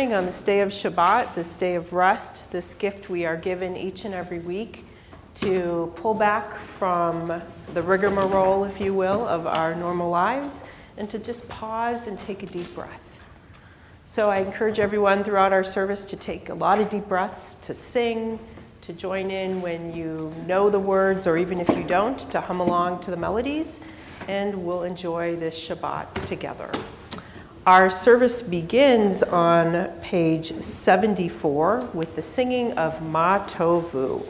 morning on this day of Shabbat, this day of rest, this gift we are given each and every week to pull back from the rigmarole, if you will, of our normal lives and to just pause and take a deep breath. So I encourage everyone throughout our service to take a lot of deep breaths, to sing, to join in when you know the words, or even if you don't, to hum along to the melodies, and we'll enjoy this Shabbat together. Our service begins on page 74 with the singing of Ma Tovu.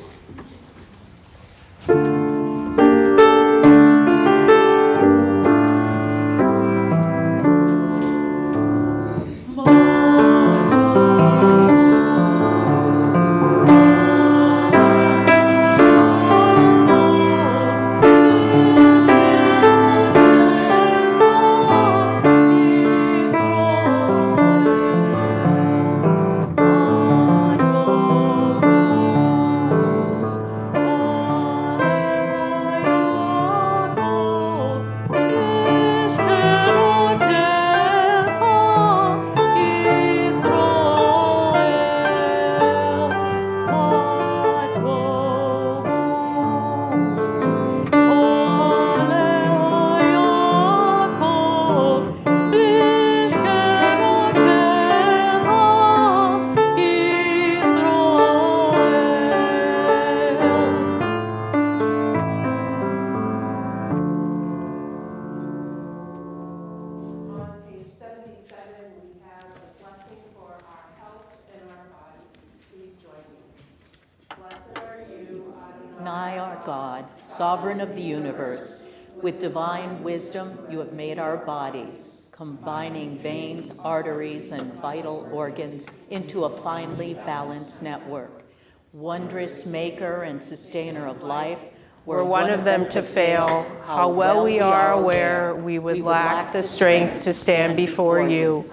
Sovereign of the universe, with divine wisdom you have made our bodies, combining veins, arteries, and vital organs into a finely balanced network. Wondrous maker and sustainer of life, were one of them to fail, how well we are aware we would lack the strength to stand before you.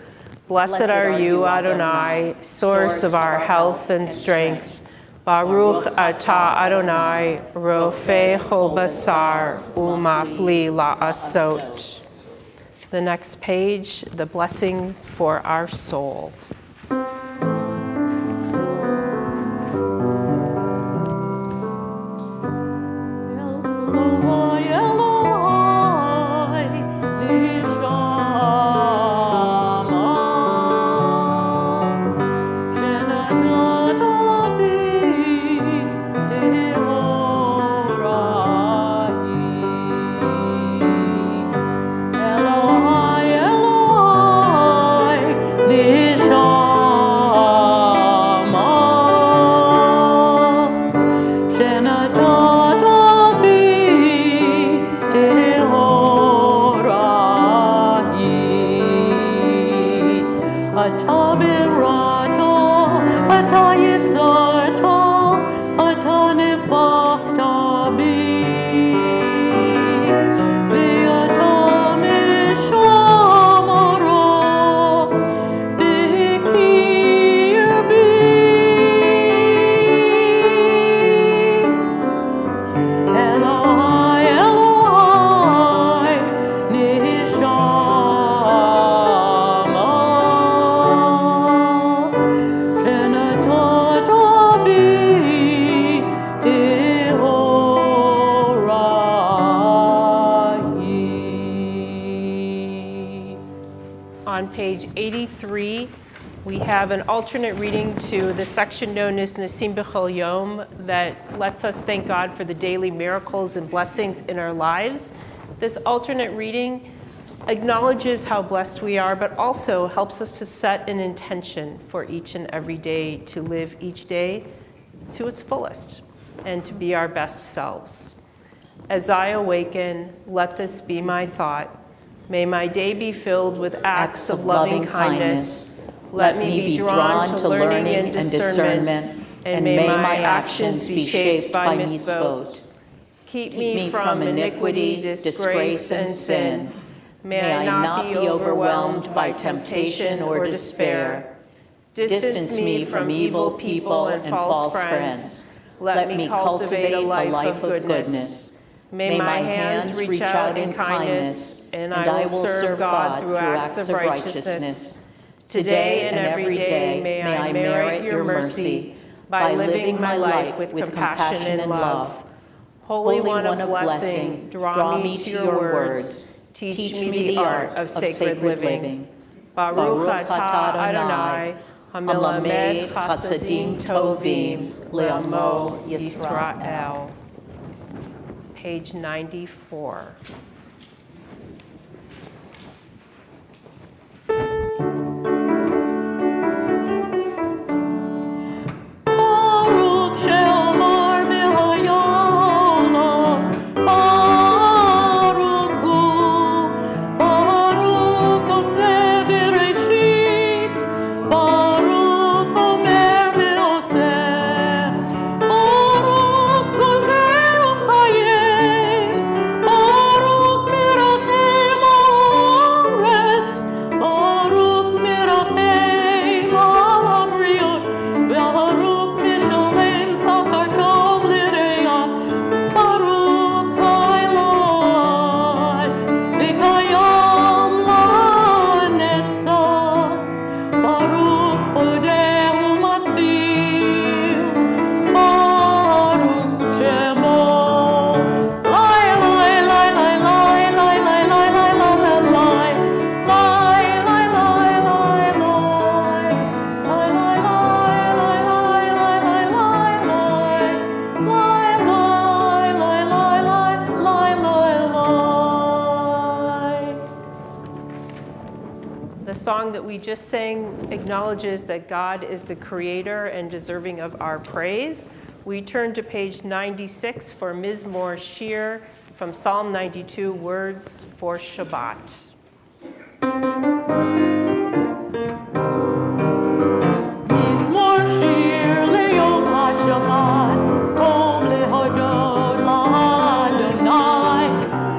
Blessed are you, Adonai, source of our health and strength. Baruch atah Adonai, rofei chol basar, umafli la'asot. The next page, the blessings for our soul. Page 83, we have an alternate reading to the section known as Nasim B'chol Yom that lets us thank God for the daily miracles and blessings in our lives. This alternate reading acknowledges how blessed we are, but also helps us to set an intention for each and every day to live each day to its fullest and to be our best selves. As I awaken, let this be my thought. May my day be filled with acts of loving kindness. Let me be drawn to learning and discernment, and may my actions be shaped by mitzvot. Keep me from iniquity, disgrace, and sin. May I not be overwhelmed by temptation or despair. Distance me from evil people and false friends. Let me cultivate a life of goodness. May my hands reach out in kindness, and I will serve God through acts of righteousness. Today and every day may I merit your mercy by living my life with compassion and love. Holy One of blessing, draw me to your words. Teach me the art of sacred living. Baruch atah Adonai, hamelamed chasadim tovim le'amo Yisrael. Page 94. The song that we just sang acknowledges that God is the creator and deserving of our praise. We turn to page 96 for Mizmor Shir from Psalm 92, Words for Shabbat. Mizmor Shir leYom HaShabbat, Tom lehodot la'Adonai,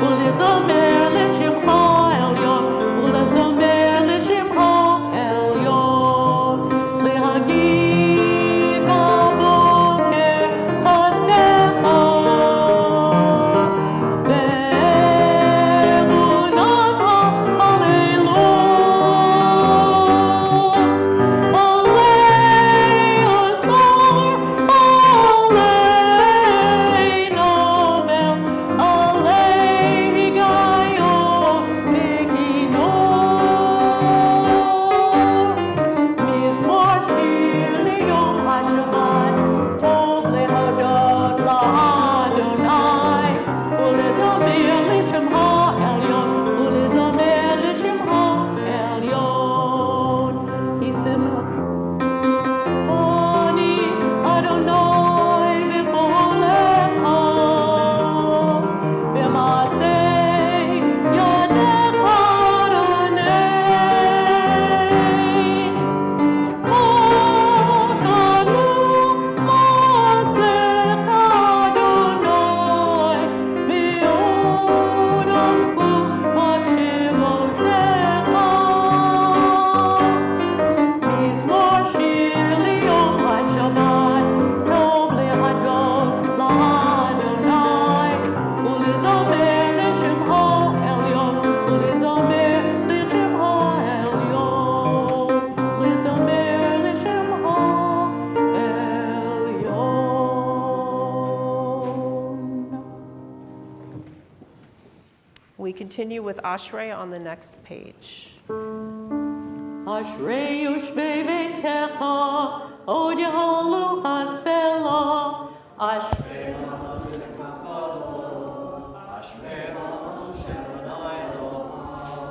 ulezomer l'shimcha elyon, ulezomer l'shimcha elyon, lehagid baboker chastecha, be'emunat ha'alelot, alei asor, alei nobel, alei higayon beginor. Mizmor Shir leYom HaShabbat, Tov lehodot la'Adonai, ulezomer l'shimcha elyon, ulezomer l'shimcha elyon. Kisim Ani Adonai b'cholecha, b'maaseh yadecha ranei. Mokanu maaseh Adonai, me'od amku makshavotecha. Mizmor Shir leYom HaShabbat, Tov lehodot la'Adonai, ulezomer l'shimcha elyon, ulezomer l'shimcha elyon, ulezomer l'shimcha elyon. We continue with Ashrei on the next page. Ashrei yoshvei beitecha, od yahalu hasela. Ashrei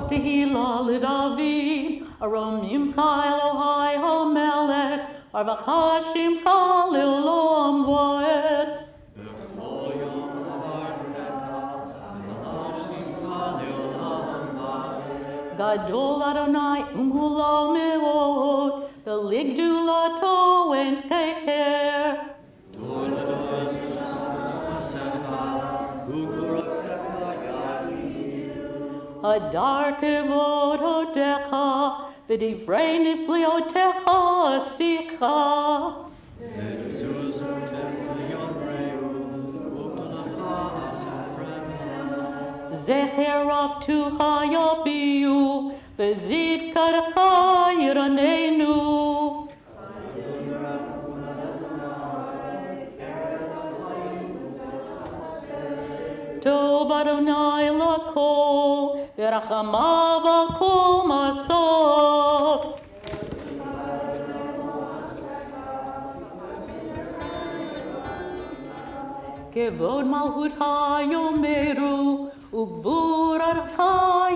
Tehillah l'David, arom yimcha Elohai hamelech, arvacha shimcha le'olam va'ed. Gadol Adonai umhula me'od, the ligdulato and take care. Hadar kevod hodecha, v'divrei nifliotecha asicha. Zecher of tucha yabiu, וזכרך ירננו. טוב אדוני לכל, ורחמיו על כל מסוף. כבוד מלכותך יאמרו, וגבורתך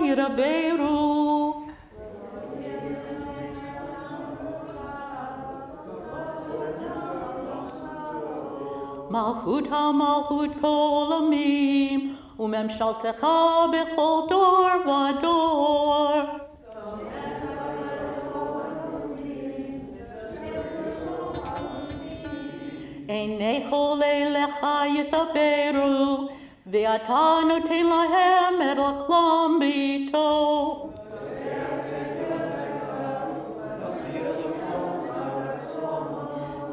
ידברו. מלכות המלכות כל עמים, וממשלתך בכל דור ודור. עיני כל אליך יספרו, ואתה נותן להם את לחלום ביתו.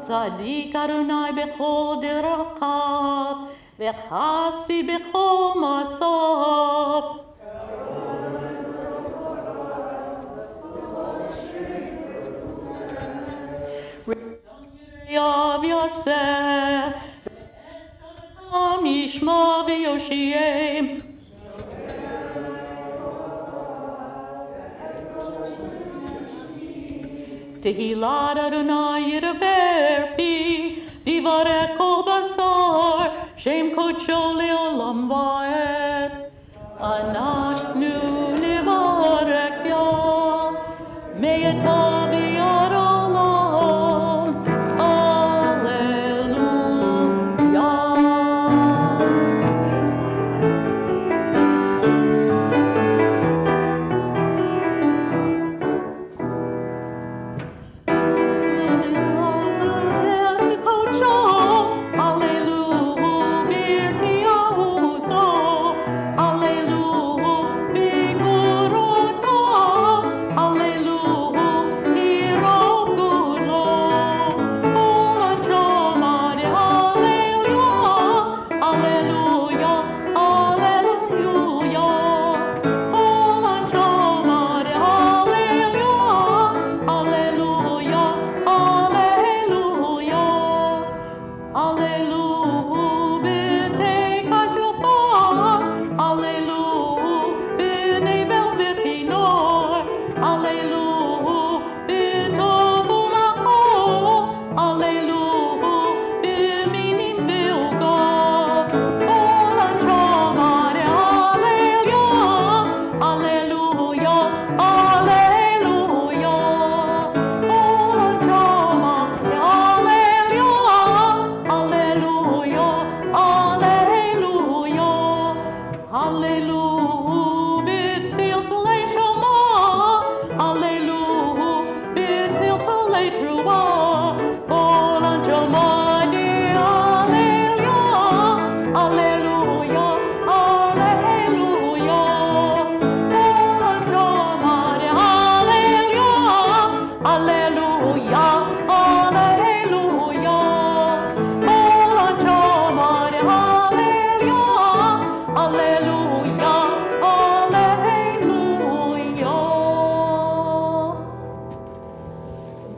צדיק אדוני בכל דרכיו, וחסי בכל מעשיו. רצון יראיו יעשה, ואת שבתם ישמע ויושיעם. תהילת אדוני ידבר פי, ויברך כל בשר, שם קודשו לעולם ועד. אנחנו נברך יה, מעתה ועד עולם. הללויה.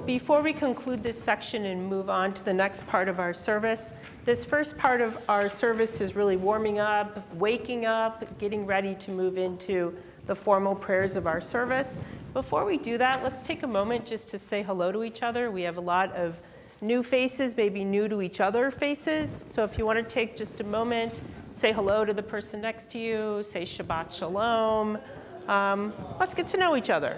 Before we conclude this section and move on to the next part of our service, this first part of our service is really warming up, waking up, getting ready to move into the formal prayers of our service. Before we do that, let's take a moment just to say hello to each other. We have a lot of new faces, maybe new to each other faces. So if you want to take just a moment, say hello to the person next to you, say Shabbat Shalom. Let's get to know each other.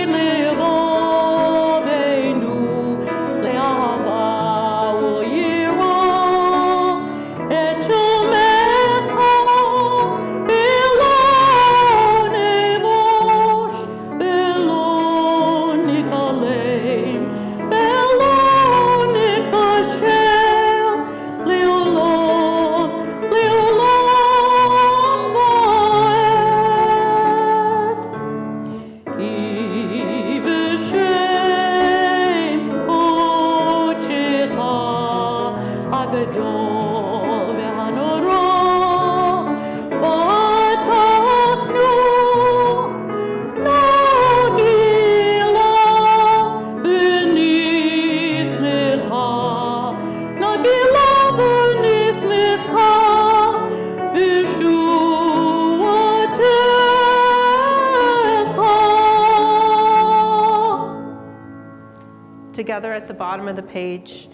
together at the bottom of the page.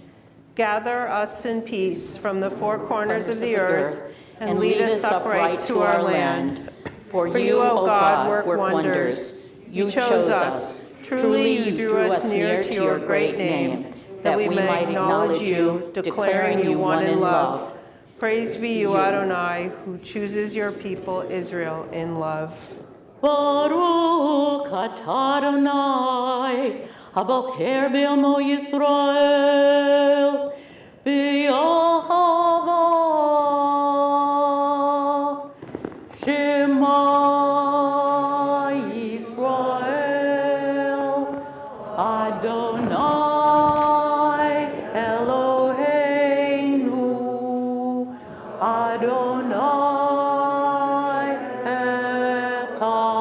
Gather us in peace from the four corners of the earth, and lead us upright to our land. For you, O God, work wonders. You chose us. Truly, you drew us near to your great name, that we may acknowledge you, declaring you one in love. Praise be you, Adonai, who chooses your people, Israel, in love. Baruch atah Adonai, habocher be'amo Yisrael, b'yahava Shema Yisrael, Adonai Eloheinu, Adonai Echad.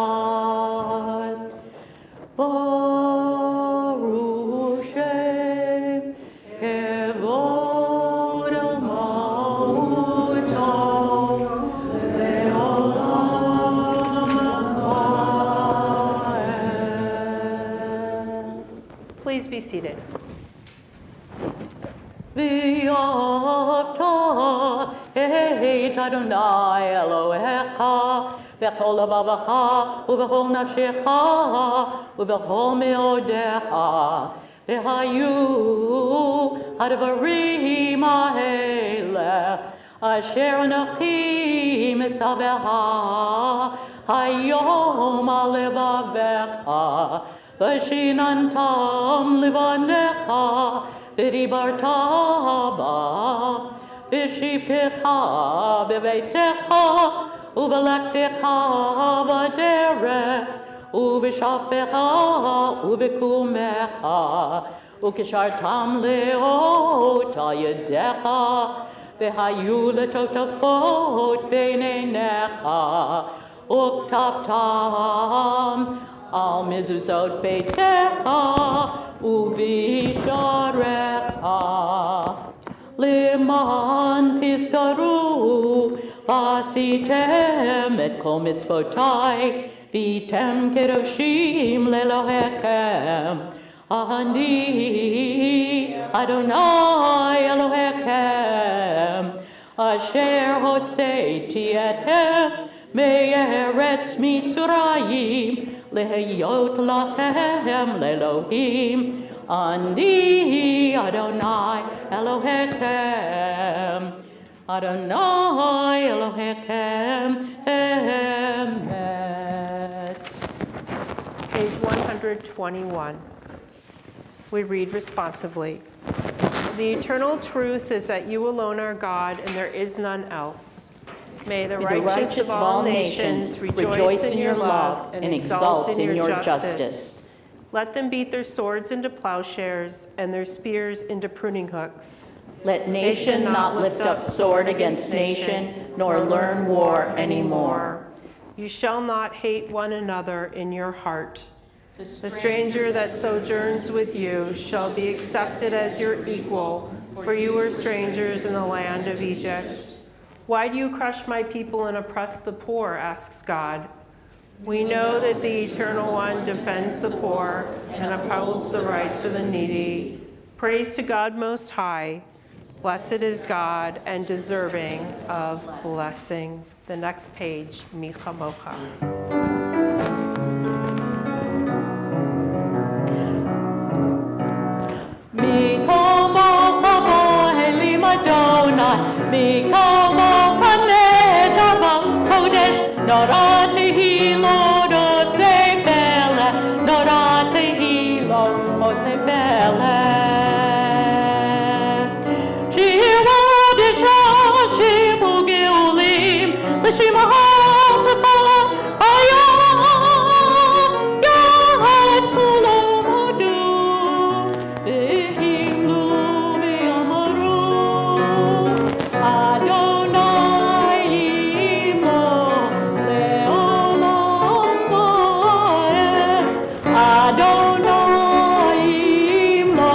Baruch Shem Kevod Malchuto Le'olam. Please be seated. V'yavta et Adonai Elohecha b'chol levavecha u'b'chol nafshecha u'b'chol me'odecha v'hayu hadvarim ha'ele asher anochi mitzavecha hayom alevavecha v'shinantam livanecha v'dibarta ba v'shivtecha b'veitecha u'v'lektecha v'derech u'v'shafecha u'v'kumecha u'kishartam leot al yedecha v'hayu letotafot b'neinecha u'ktaftam al mezuzot beitecha u'v'sharecha leman tizkaru v'asitem et kol mitzvotai v'tem kedoshim lelohechem ani Adonai Elohechem asher hotzeiti etchem me'eretz Mitzrayim lehayot lachem lelohim ani Adonai Elohechem Adonai Elohechem emet. Page 121. We read responsively. The eternal truth is that you alone are God, and there is none else. May the righteous of all nations rejoice in your love and exult in your justice. Let them beat their swords into plowshares and their spears into pruning hooks. Let nation not lift up sword against nation, nor learn war anymore. You shall not hate one another in your heart. The stranger that sojourns with you shall be accepted as your equal, for you were strangers in the land of Egypt. Why do you crush my people and oppress the poor, asks God. We know that the Eternal One defends the poor and upholds the rights of the needy. Praise to God Most High. Blessed is God and deserving of blessing. The next page, Mi Chamocha. Mi Chamocha Elim Adonai, Mi Chamocha Nedava Kodesh, Norati Lo Osefele, Norati Lo Osefele. Shira Desha Shibu Geulim, Lishima Hasafala, Ayah, Yahad Kulomodu, Vihimlu V'yamaru, Adonai Imo Le'olam Va'ed, Adonai Imo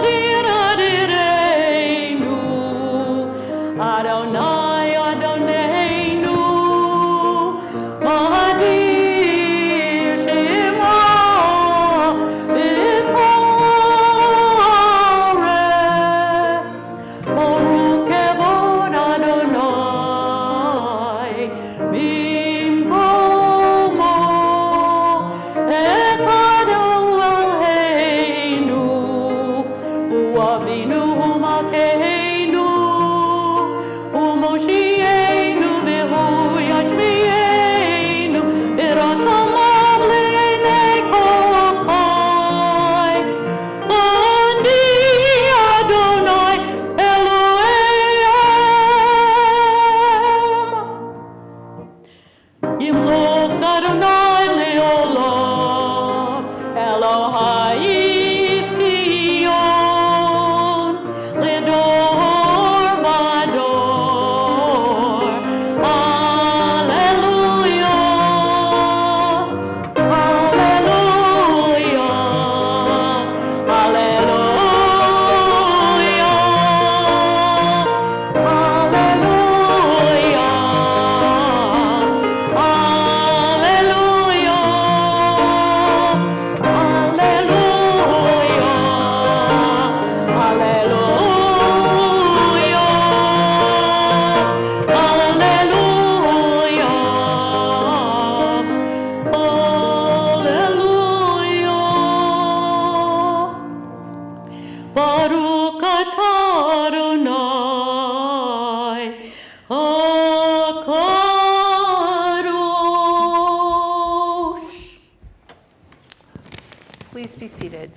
seated.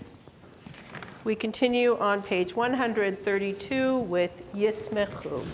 We continue on page 132 with Yismechu.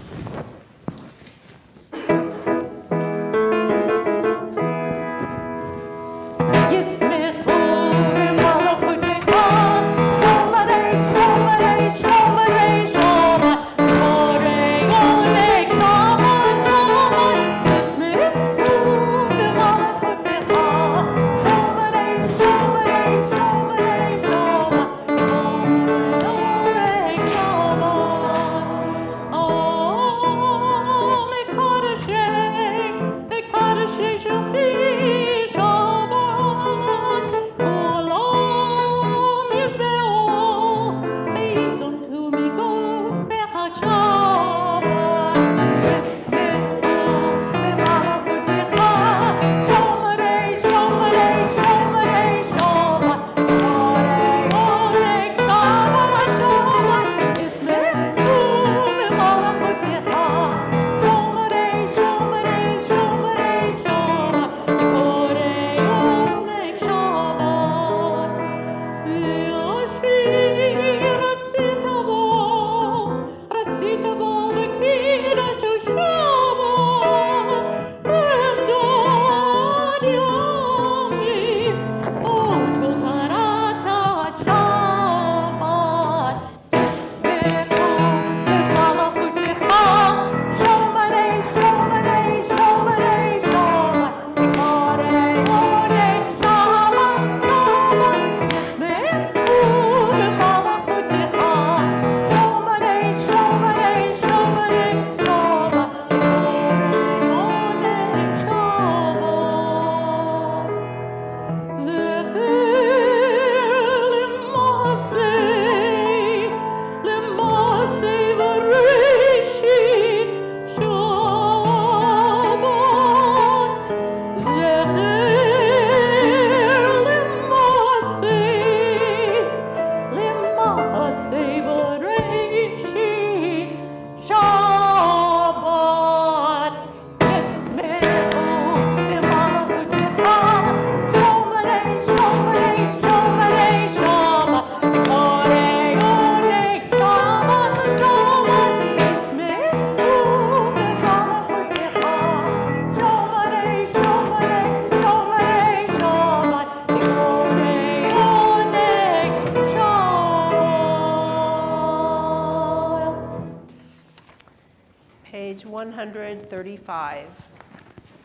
Page 135,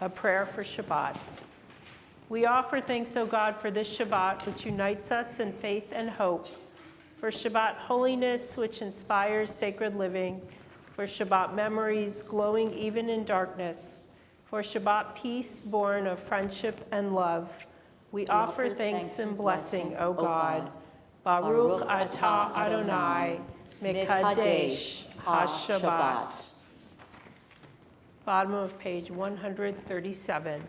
a prayer for Shabbat. We offer thanks, O God, for this Shabbat, which unites us in faith and hope, for Shabbat holiness, which inspires sacred living, for Shabbat memories glowing even in darkness, for Shabbat peace born of friendship and love. We offer thanks and blessing, O God. Baruch atah Adonai, Mekadesh HaShabbat. Bottom of page 137.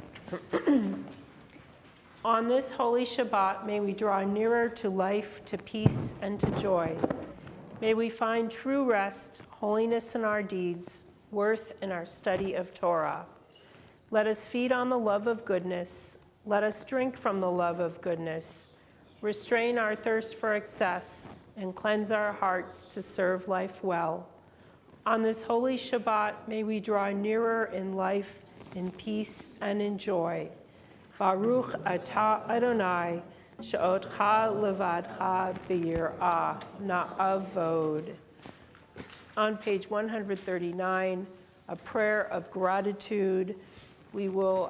On this holy Shabbat, may we draw nearer to life, to peace, and to joy. May we find true rest, holiness in our deeds, worth in our study of Torah. Let us feed on the love of goodness. Let us drink from the love of goodness. Restrain our thirst for excess and cleanse our hearts to serve life well. On this holy Shabbat, may we draw nearer in life, in peace, and in joy. Baruch atah Adonai, she'otcha levadcha b'yirah na'avod. On page 139, a prayer of gratitude. We'll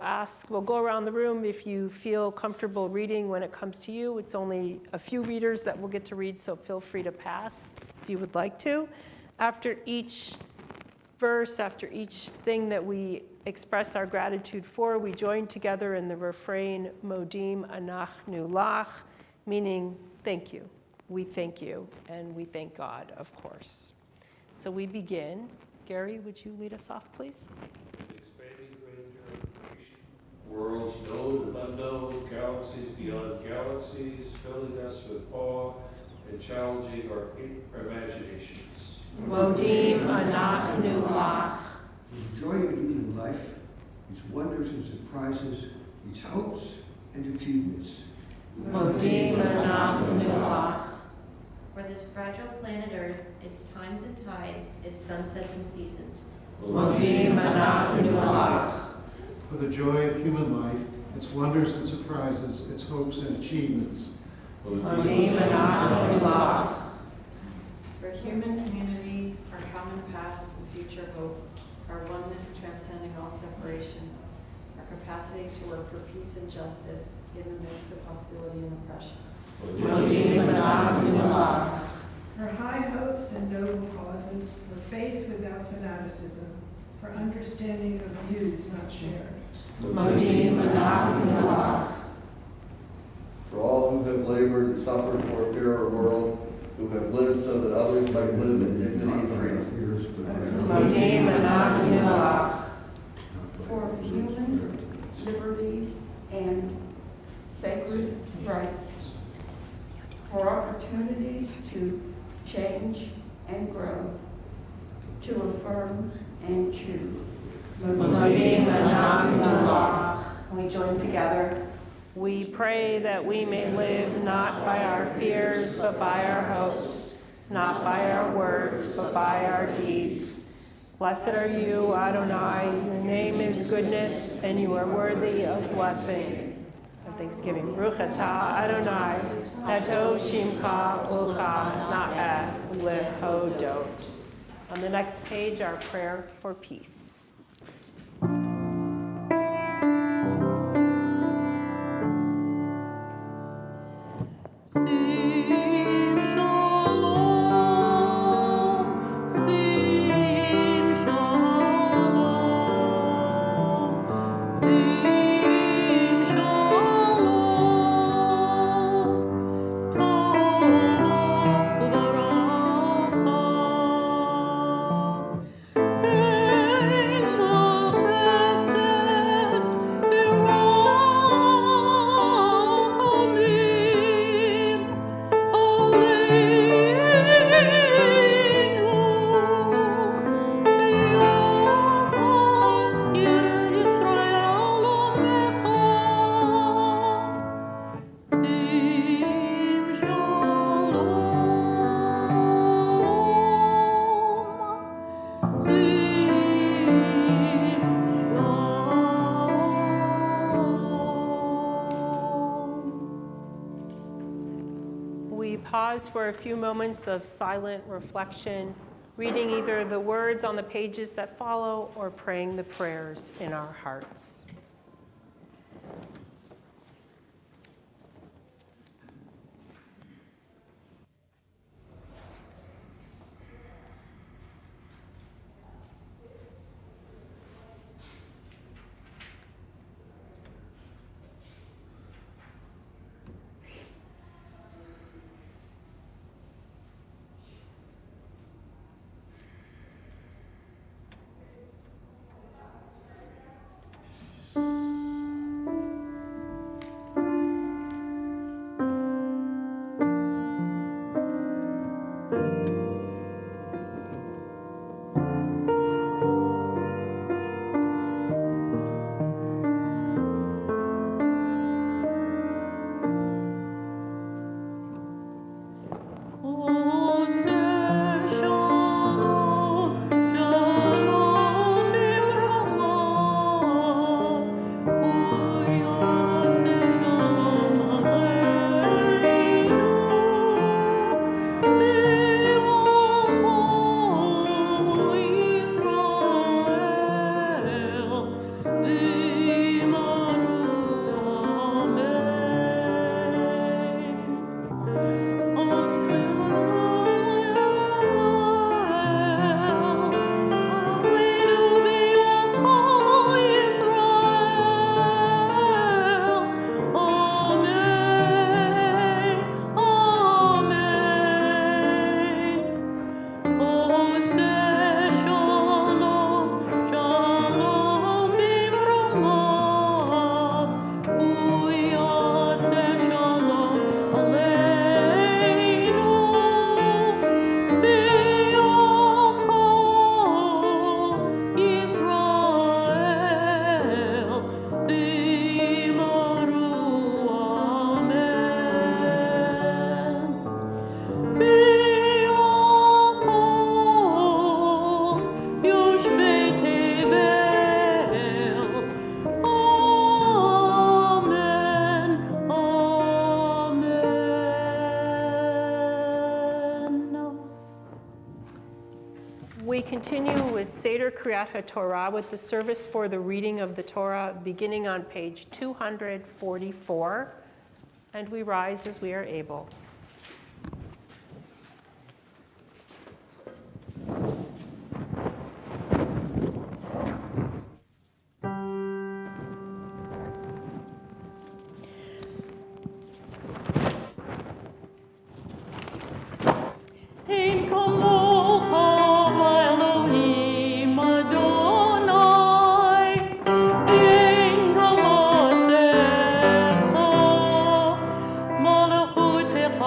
go around the room if you feel comfortable reading when it comes to you. It's only a few readers that will get to read, so feel free to pass if you would like to. After each verse, after each thing that we express our gratitude for, we join together in the refrain, Modim anachnu lach, meaning thank you. We thank you, and we thank God, of course. So we begin. Gary, would you lead us off, please? Expanding grandeur of creation. Worlds known and unknown, galaxies beyond galaxies, filling us with awe and challenging our imaginations. Modim anachnu lach. The joy of human life, its wonders and surprises, its hopes and achievements. Modi Manach Nulach. For this fragile planet Earth, its times and tides, its sunsets and seasons. Modi Manach Nulach. For the joy of human life, its wonders and surprises, its hopes and achievements. Modi Manach Nulach. For human community, our common past and future hope, our oneness transcending all separation, our capacity to work for peace and justice in the midst of hostility and oppression. Modi Manach Nulach. For high hopes and noble causes, for faith without fanaticism, for understanding of views not shared. Modi Manach Nulach. For all who have labored and suffered for a fairer world, who have lived so that others might live in dignity and freedom. Modi Manach Nulach. For human liberties and sacred rights, for opportunities to change and grow, to affirm and choose. Modi Manach Nulach. We join together. We pray that we may live not by our fears, but by our hopes, not by our words, but by our deeds. Blessed are you, Adonai. Your name is goodness, and you are worthy of blessing. And thanksgiving. Baruch atah Adonai, Eto Shimcha Ucha Na'eh Lehodot. On the next page, our prayer for peace. Pause for a few moments of silent reflection, reading either the words on the pages that follow or praying the prayers in our hearts. continue with Seder Kriyat HaTorah with the service for the reading of the Torah beginning on page 244, and we rise as we are able. Ein kamocha Elohim Adonai, ein kamasecha, malachutecha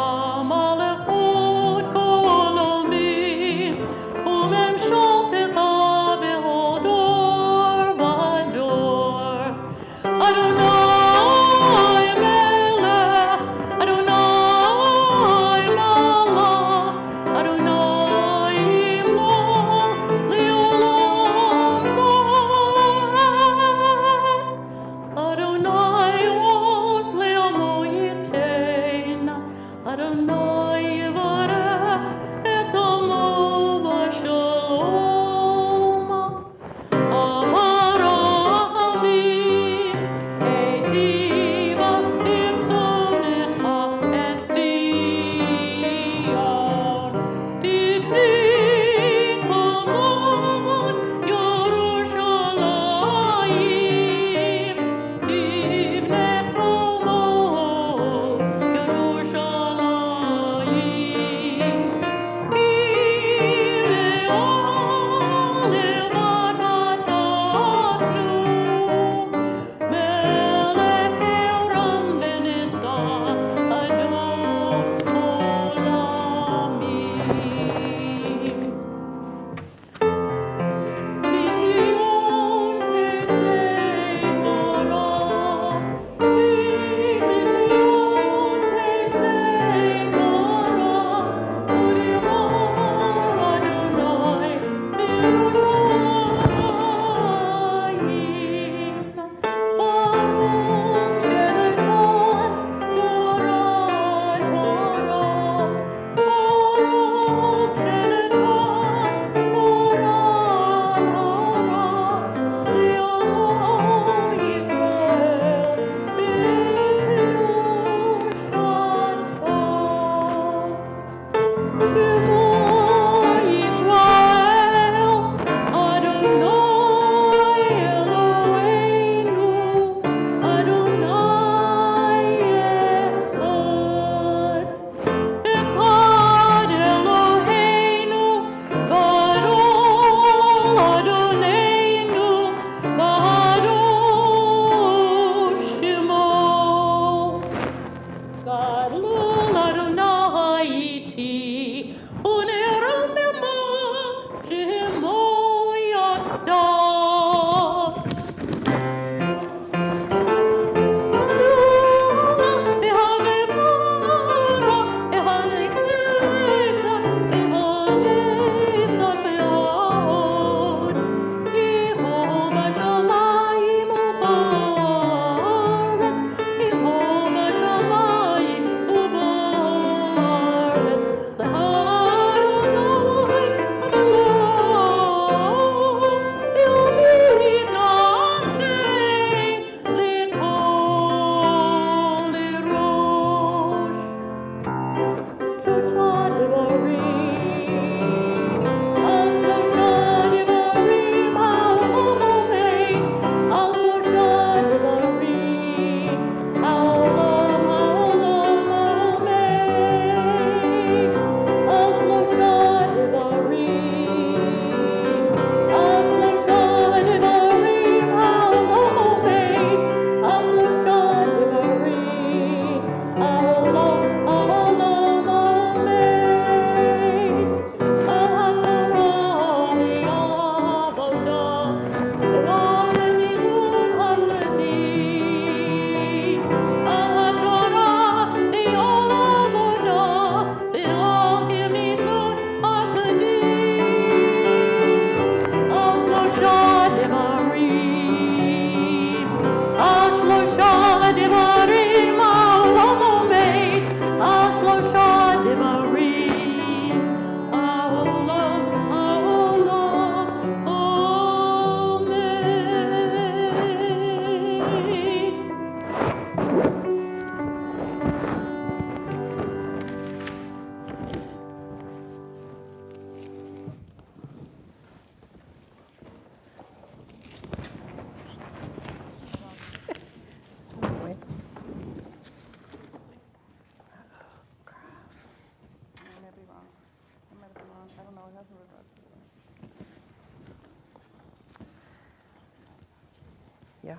Yeah.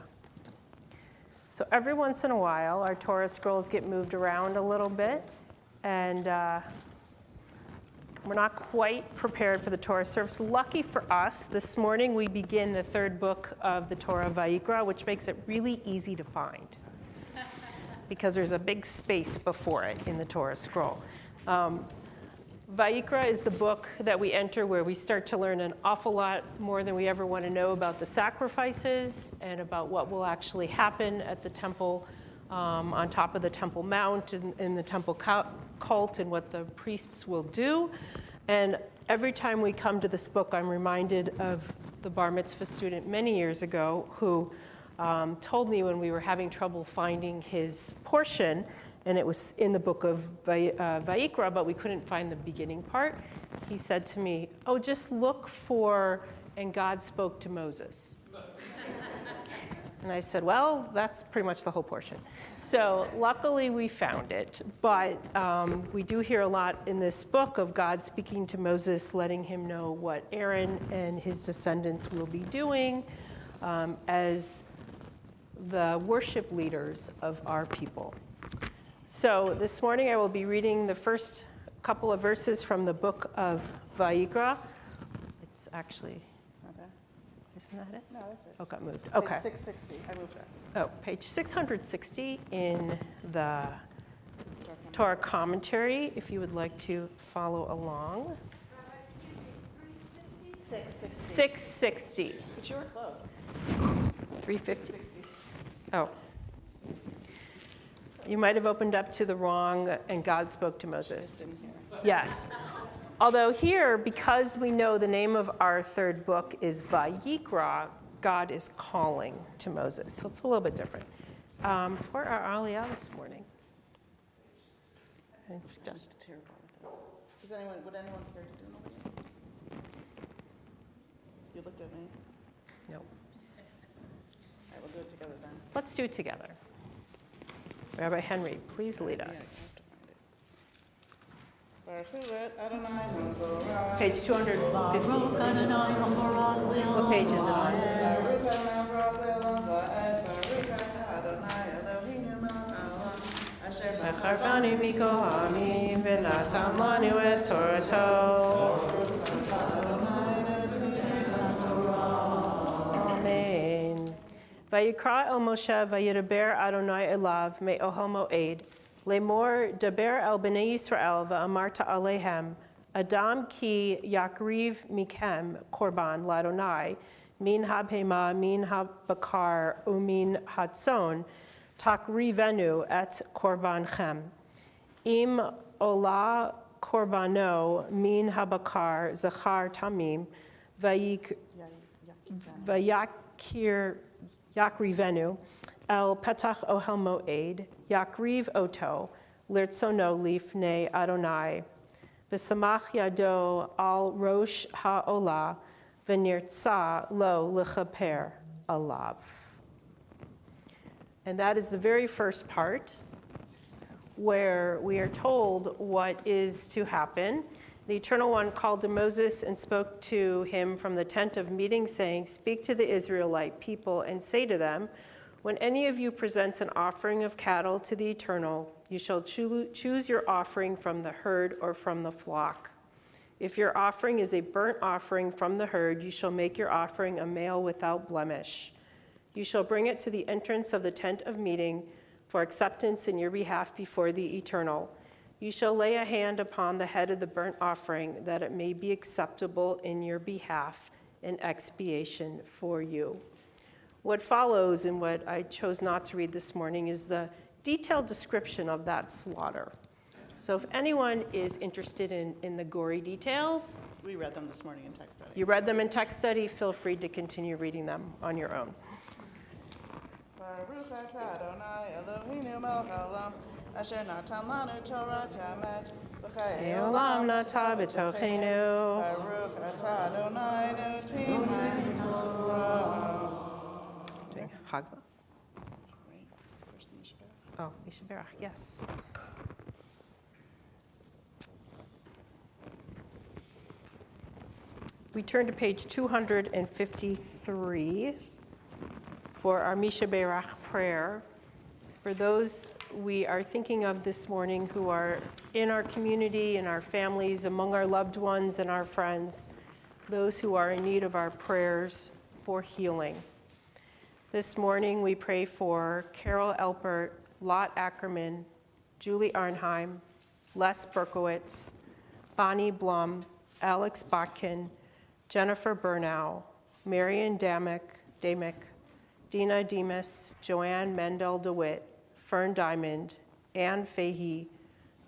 So every once in a while, our Torah scrolls get moved around a little bit, and we're not quite prepared for the Torah service. Lucky for us, this morning we begin the third book of the Torah, Vayikra, which makes it really easy to find because there's a big space before it in the Torah scroll. Vayikra is the book that we enter where we start to learn an awful lot more than we ever want to know about the sacrifices and about what will actually happen at the temple, on top of the Temple Mount and in the temple cult, and what the priests will do. And every time we come to this book, I'm reminded of the bar mitzvah student many years ago who told me when we were having trouble finding his portion, and it was in the book of Vayikra, but we couldn't find the beginning part. He said to me, oh, just look for, and God spoke to Moses. And I said, well, that's pretty much the whole portion. So luckily we found it, but we do hear a lot in this book of God speaking to Moses, letting him know what Aaron and his descendants will be doing as the worship leaders of our people. So this morning I will be reading the first couple of verses from the book of Vayikra. It's actually, It's not that? isn't that it? No, that's it. Oh, got moved. Okay. Page 660. I moved that. Oh, page 660 in the Torah commentary, if you would like to follow along. 660. But you were close. 350. Oh. You might have opened up to the wrong, and God spoke to Moses. Yes. Although here, because we know the name of our third book is Vayikra, God is calling to Moses. So it's a little bit different. For our Aliyah this morning. Just terrible with this. Would anyone care to do this? You looked at me. No. All right, we'll do it together then. Let's do it together. Rabbi Henry, please lead us. Page 250. What page is it on? V'charvani mikohami v'natan lanu et Torato. Amen. Vayikra el Moshe vayidaber Adonai elav me'ohel mo'ed. Lemor daber el bnei Yisrael va'amarta alehem. Adam ki yakriv mikem korban ladonai. Min habhema, min habakar, umin hatson. Takrivenu et korbanchem. Im ola korbano min habakar zachar tamim. Vayakir yakrivenu. El petach ohel moed, yakriv oto, lirtsono lifnei Adonai, v'samach yado al rosh ha'olah, v'nirtza lo lechaper alav. And that is the very first part where we are told what is to happen. The Eternal One called to Moses and spoke to him from the tent of meeting, saying, speak to the Israelite people and say to them, when any of you presents an offering of cattle to the Eternal, you shall choose your offering from the herd or from the flock. If your offering is a burnt offering from the herd, you shall make your offering a male without blemish. You shall bring it to the entrance of the tent of meeting for acceptance in your behalf before the Eternal. You shall lay a hand upon the head of the burnt offering, that it may be acceptable in your behalf in expiation for you. What follows, and what I chose not to read this morning, is the detailed description of that slaughter. So if anyone is interested in the gory details. We read them this morning in text study. You read them in text study, feel free to continue reading them on your own. Eolam nata b'tochenu. Doing Hagma? Oh, Mishaberach, yes. We turn to page 253. for our Misha Berach prayer, for those we are thinking of this morning who are in our community, in our families, among our loved ones and our friends, those who are in need of our prayers for healing. This morning we pray for Carol Elpert, Lot Ackerman, Julie Arnheim, Les Berkowitz, Bonnie Blum, Alex Botkin, Jennifer Burnau, Marion Damick, Dina Demas, Joanne Mendel DeWitt, Fern Diamond, Ann Fahey,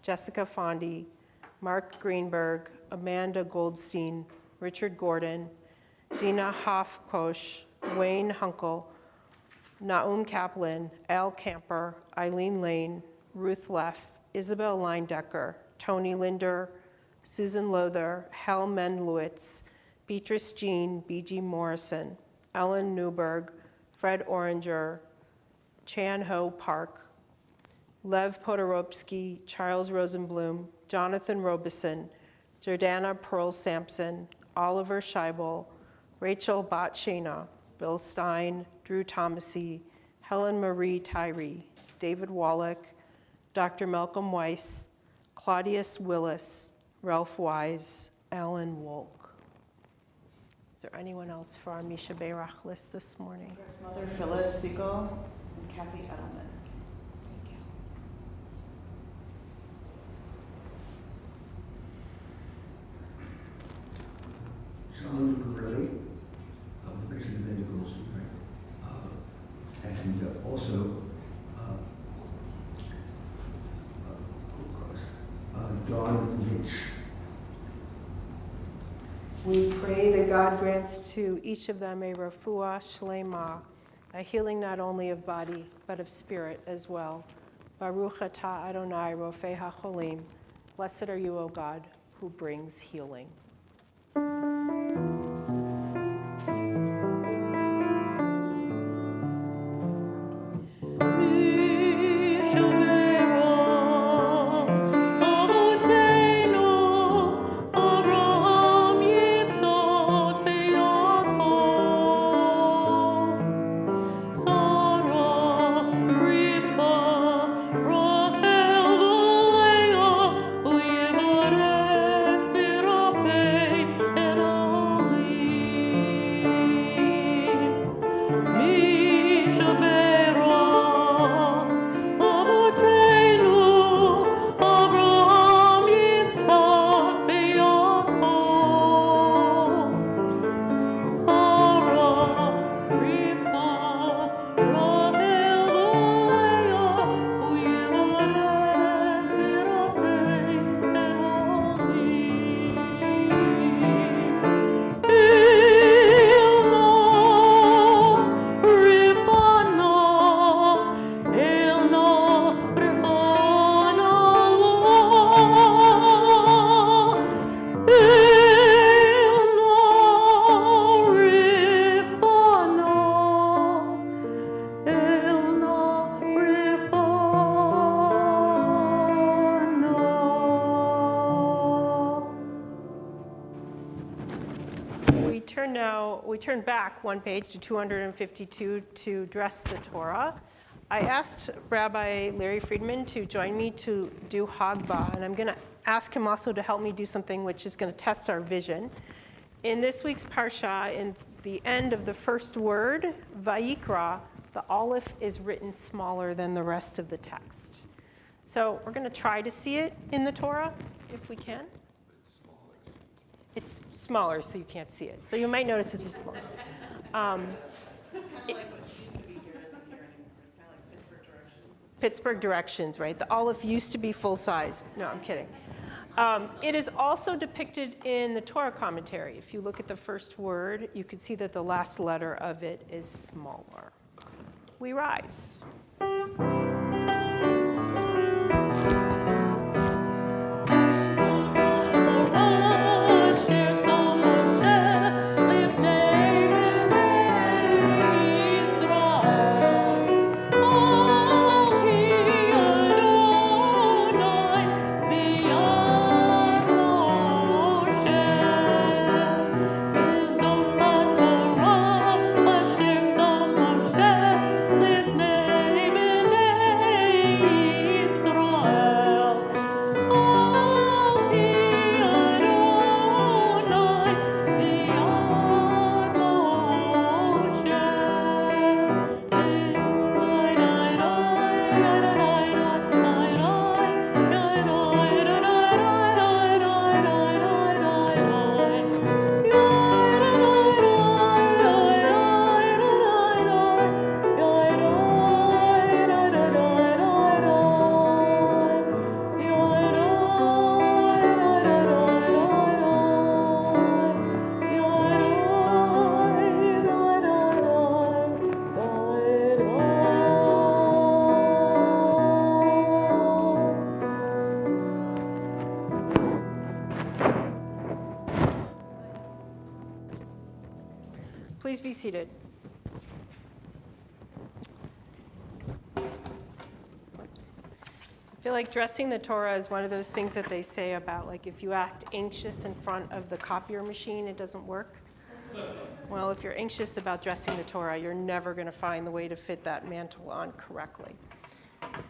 Jessica Fondy, Mark Greenberg, Amanda Goldstein, Richard Gordon, Dina Hofkosh, Wayne Hunkel, Naum Kaplan, Al Camper, Eileen Lane, Ruth Leff, Isabel Leindecker, Tony Linder, Susan Lother, Hal Menlewitz, Beatrice Jean, B.G. Morrison, Ellen Newberg, Fred Oranger, Chan Ho Park, Lev Podorovsky, Charles Rosenblum, Jonathan Robeson, Jordana Pearl Sampson, Oliver Scheibel, Rachel Botshana, Bill Stein, Drew Thomasy, Helen Marie Tyree, David Wallach, Dr. Malcolm Weiss, Claudius Willis, Ralph Wise, Alan Wolk. Is there anyone else for our Misha Berach list this morning? There's Mother Phyllis Siegel and Kathy Edelman. Thank you. John Gurley of the Mission of Bendigos, and also Don Lynch. We pray that God grants to each of them a refuah shlema, a healing not only of body, but of spirit as well. Baruch atah Adonai rofei hacholim. Blessed are you, O God, who brings healing. We turn back one page to 252 to dress the Torah. I asked Rabbi Larry Friedman to join me to do Hagbah, and I'm going to ask him also to help me do something which is going to test our vision. In this week's Parsha, in the end of the first word, Vayikra, the aleph is written smaller than the rest of the text. So we're going to try to see it in the Torah, if we can. It's smaller, so you can't see it. So you might notice it's just smaller. It's kind of like what used to be here isn't here anymore. It's kind of like Pittsburgh directions. Pittsburgh directions, right? The aleph used to be full size. No, I'm kidding. It is also depicted in the Torah commentary. If you look at the first word, you can see that the last letter of it is smaller. We rise. Moshe Please be seated. Oops. I feel like dressing the Torah is one of those things that they say about, like, if you act anxious in front of the copier machine, it doesn't work. Well, if you're anxious about dressing the Torah, you're never going to find the way to fit that mantle on correctly.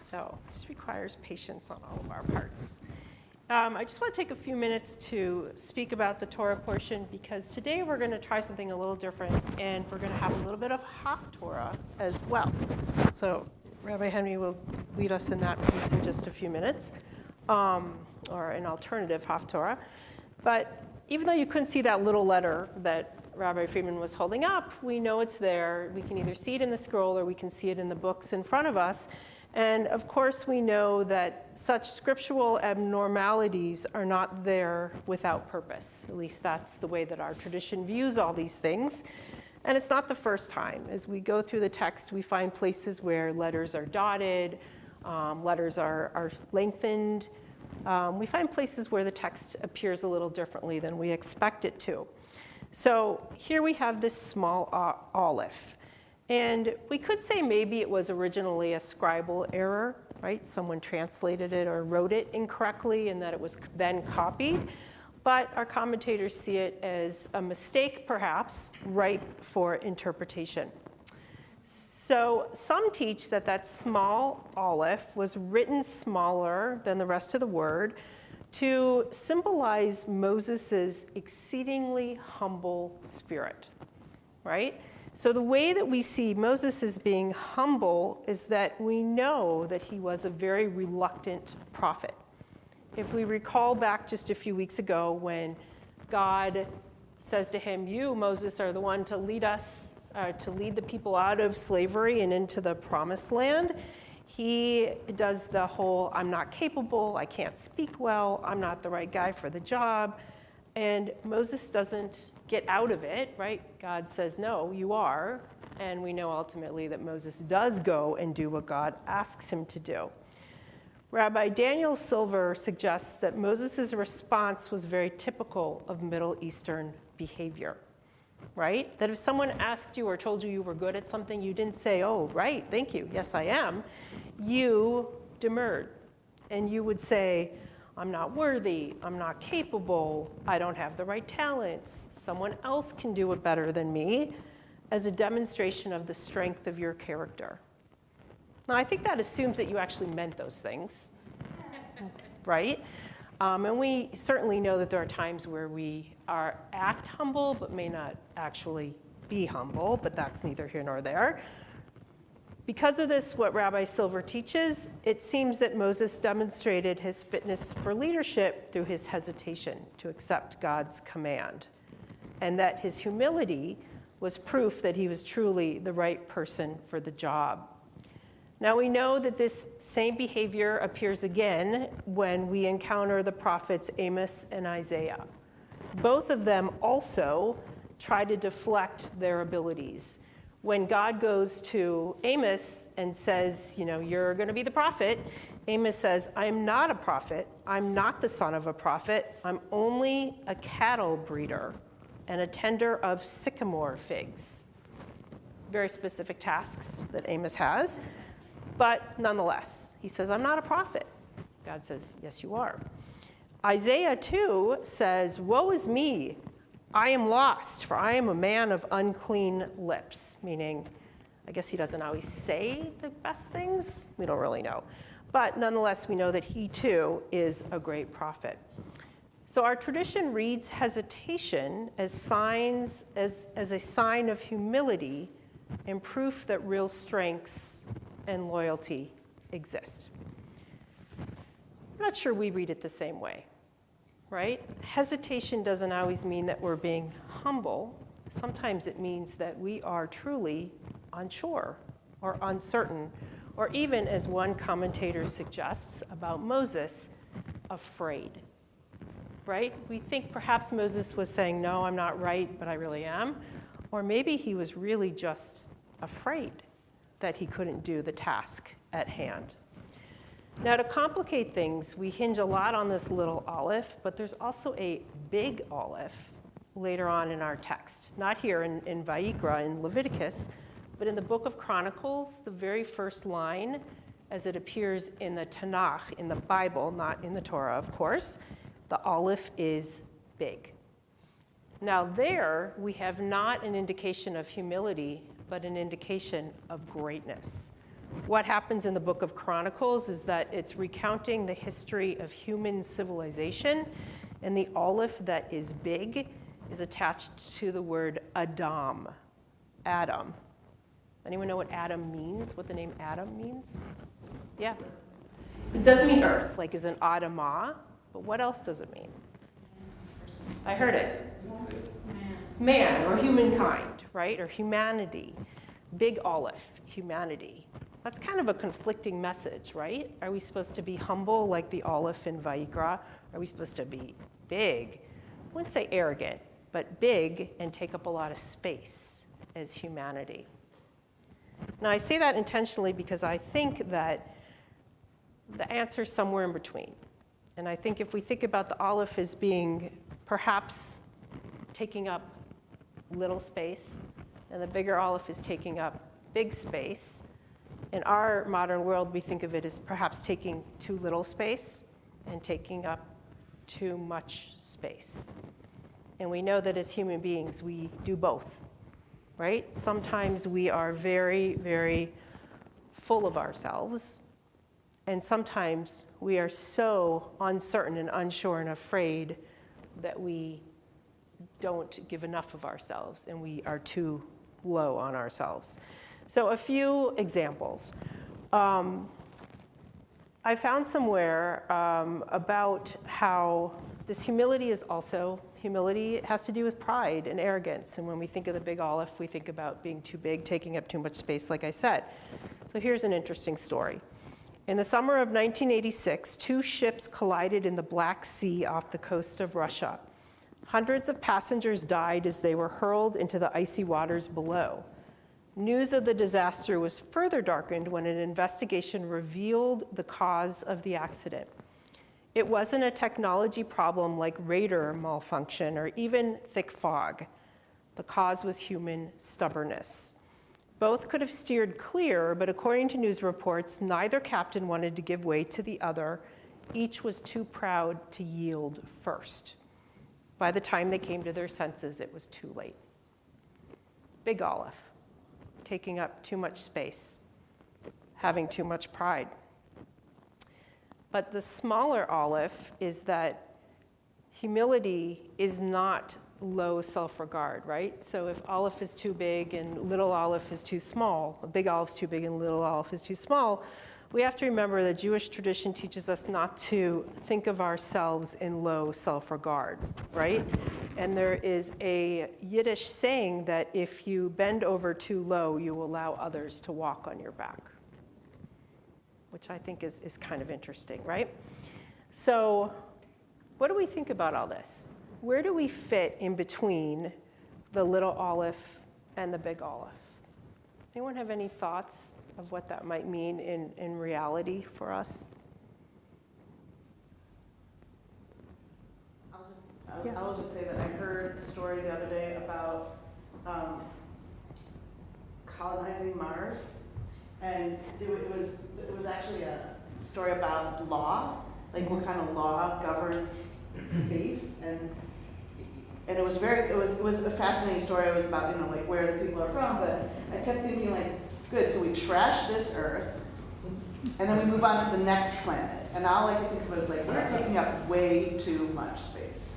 So it just requires patience on all of our parts. I just want to take a few minutes to speak about the Torah portion, because today we're going to try something a little different, and we're going to have a little bit of Haftorah as well. So Rabbi Henry will lead us in that piece in just a few minutes, or an alternative Haftorah. But even though you couldn't see that little letter that Rabbi Friedman was holding up, we know it's there. We can either see it in the scroll or we can see it in the books in front of us. And of course, we know that such scriptural abnormalities are not there without purpose. At least that's the way that our tradition views all these things. And it's not the first time. As we go through the text, we find places where letters are dotted, letters are lengthened. We find places where the text appears a little differently than we expect it to. So here we have this small aleph. And we could say maybe it was originally a scribal error, right? Someone translated it or wrote it incorrectly and that it was then copied. But our commentators see it as a mistake, perhaps, ripe for interpretation. So some teach that that small aleph was written smaller than the rest of the word to symbolize Moses' exceedingly humble spirit, right? So the way that we see Moses as being humble is that we know that he was a very reluctant prophet. If we recall back just a few weeks ago when God says to him, you, Moses, are the one to lead us, to lead the people out of slavery and into the promised land, he does the whole, I'm not capable, I can't speak well, I'm not the right guy for the job. And Moses doesn't get out of it, right? God says, no, you are. And we know ultimately that Moses does go and do what God asks him to do. Rabbi Daniel Silver suggests that Moses' response was very typical of Middle Eastern behavior, right? That if someone asked you or told you you were good at something, you didn't say, oh, right, thank you, yes, I am. You demurred. And you would say, I'm not worthy, I'm not capable, I don't have the right talents, someone else can do it better than me, as a demonstration of the strength of your character. Now, I think that assumes that you actually meant those things, right? And we certainly know that there are times where we act humble, but may not actually be humble, but that's neither here nor there. Because of this, what Rabbi Silver teaches, it seems that Moses demonstrated his fitness for leadership through his hesitation to accept God's command, and that his humility was proof that he was truly the right person for the job. Now we know that this same behavior appears again when we encounter the prophets Amos and Isaiah. Both of them also try to deflect their abilities. When God goes to Amos and says, you know, you're going to be the prophet, Amos says, I'm not a prophet. I'm not the son of a prophet. I'm only a cattle breeder and a tender of sycamore figs. Very specific tasks that Amos has. But nonetheless, he says, I'm not a prophet. God says, yes, you are. Isaiah, too, says, woe is me. I am lost, for I am a man of unclean lips, meaning, I guess he doesn't always say the best things. We don't really know. But nonetheless, we know that he, too, is a great prophet. So our tradition reads hesitation as a sign of humility and proof that real strengths and loyalty exist. I'm not sure we read it the same way. Right? Hesitation doesn't always mean that we're being humble. Sometimes it means that we are truly unsure or uncertain, or even, as one commentator suggests about Moses, afraid. Right? We think perhaps Moses was saying, no, I'm not right, but I really am. Or maybe he was really just afraid that he couldn't do the task at hand. Now, to complicate things, we hinge a lot on this little aleph, but there's also a big aleph later on in our text. Not here in Vayikra, in Leviticus, but in the book of Chronicles, the very first line, as it appears in the Tanakh, in the Bible, not in the Torah, of course, the aleph is big. Now there, we have not an indication of humility, but an indication of greatness. What happens in the book of Chronicles is that it's recounting the history of human civilization, and the aleph that is big is attached to the word Adam, Adam. Anyone know what Adam means, what the name Adam means? Yeah. It does mean earth, like is an Adamah, but what else does it mean? I heard it. Man, or humankind, right? Or humanity. Big aleph, humanity. That's kind of a conflicting message, right? Are we supposed to be humble like the aleph in Vayikra? Are we supposed to be big? I wouldn't say arrogant, but big and take up a lot of space as humanity. Now, I say that intentionally because I think that the answer is somewhere in between. And I think if we think about the aleph as being perhaps taking up little space, and the bigger aleph is taking up big space, in our modern world, we think of it as perhaps taking too little space and taking up too much space. And we know that as human beings, we do both, right? Sometimes we are very, very full of ourselves, and sometimes we are so uncertain and unsure and afraid that we don't give enough of ourselves and we are too low on ourselves. So a few examples. I found somewhere about how this humility is also, humility has to do with pride and arrogance. And when we think of the big aleph, we think about being too big, taking up too much space, like I said. So here's an interesting story. In the summer of 1986, two ships collided in the Black Sea off the coast of Russia. Hundreds of passengers died as they were hurled into the icy waters below. News of the disaster was further darkened when an investigation revealed the cause of the accident. It wasn't a technology problem like radar malfunction or even thick fog. The cause was human stubbornness. Both could have steered clear, but according to news reports, neither captain wanted to give way to the other. Each was too proud to yield first. By the time they came to their senses, it was too late. Big aleph, taking up too much space, having too much pride. But the smaller aleph is that humility is not low self-regard, right? So if aleph is too big and little aleph is too small, a big aleph is too big and little aleph is too small, we have to remember that Jewish tradition teaches us not to think of ourselves in low self-regard, right? And there is a Yiddish saying that if you bend over too low, you will allow others to walk on your back, which I think is kind of interesting, right? So what do we think about all this? Where do we fit in between the little aleph and the big aleph? Anyone have any thoughts of what that might mean in reality for us? I'll just say that I heard a story the other day about colonizing Mars, and it was actually a story about law, like what kind of law governs space, and it was a fascinating story. It was about like where the people are from, but I kept thinking like, good, so we trash this Earth, and then we move on to the next planet, and all I could think of was like we're taking up way too much space.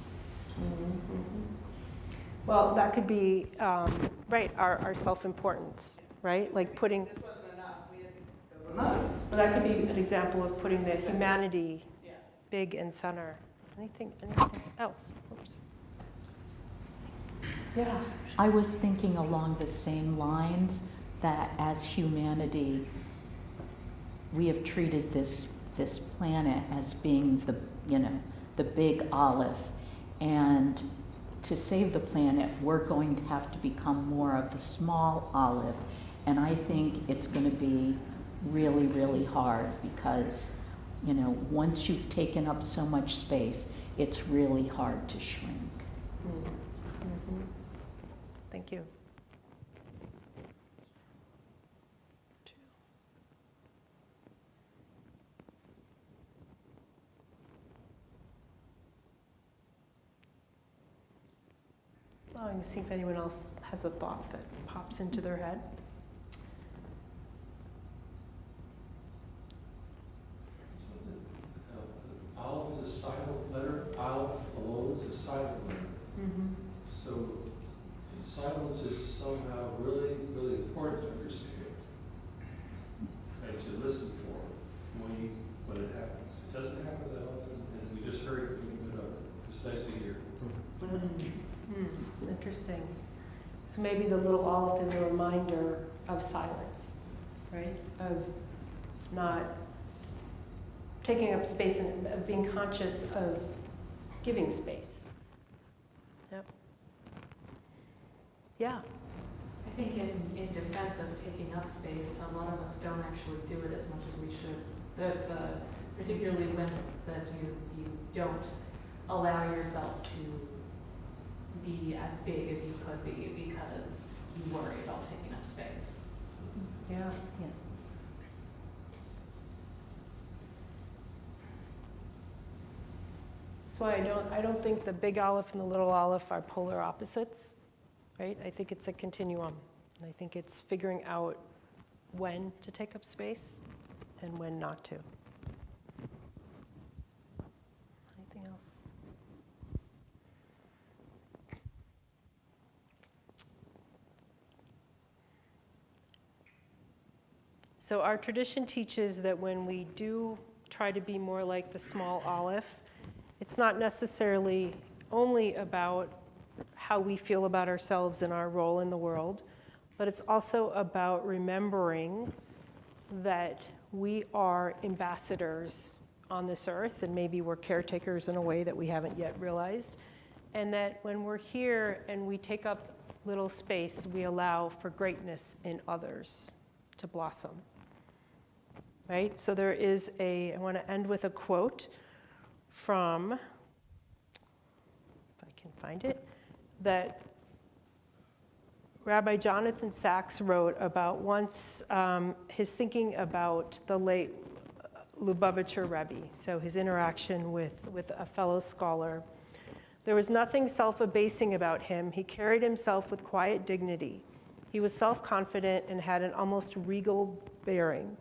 Well, that could be, right, our self-importance, right? Like putting, This wasn't enough, we had to go to another. well, that could be an example of putting the humanity big and center. Anything else? Oops. Yeah. I was thinking along the same lines that as humanity, we have treated this planet as being the big aleph, and to save the planet, we're going to have to become more of the small aleph, and I think it's going to be really, really hard because, once you've taken up so much space, it's really hard to shrink. Thank you. Allowing to see if anyone else has a thought that pops into their head. Aleph is a silent letter. Aleph alone is a silent letter. Mm-hmm. So silence is somehow really, really important to understand and to listen for when it happens. It doesn't happen that often, and we just heard it a little bit of it. It's nice to hear. Interesting. So maybe the little Aleph is a reminder of silence, right? Of not taking up space and of being conscious of giving space. Yep. Yeah. I think in defense of taking up space, a lot of us don't actually do it as much as we should. That particularly when that you don't allow yourself to be as big as you could be because you worry about taking up space. Yeah. Yeah. So I don't think the big Aleph and the little Aleph are polar opposites, right? I think it's a continuum. And I think it's figuring out when to take up space and when not to. Anything else? So our tradition teaches that when we do try to be more like the small Aleph, it's not necessarily only about how we feel about ourselves and our role in the world, but it's also about remembering that we are ambassadors on this earth, and maybe we're caretakers in a way that we haven't yet realized, and that when we're here and we take up little space, we allow for greatness in others to blossom. Right? So there is I want to end with a quote from, if I can find it, that Rabbi Jonathan Sachs wrote about once his thinking about the late Lubavitcher Rebbe, so his interaction with a fellow scholar. There was nothing self-abasing about him. He carried himself with quiet dignity. He was self-confident and had an almost regal bearing.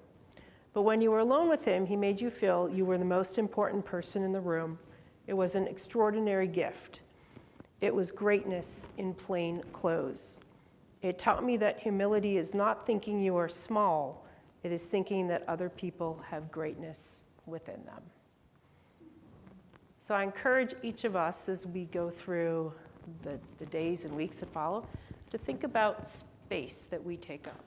But when you were alone with him, he made you feel you were the most important person in the room. It was an extraordinary gift. It was greatness in plain clothes. It taught me that humility is not thinking you are small. It is thinking that other people have greatness within them. So I encourage each of us as we go through the days and weeks that follow to think about space that we take up.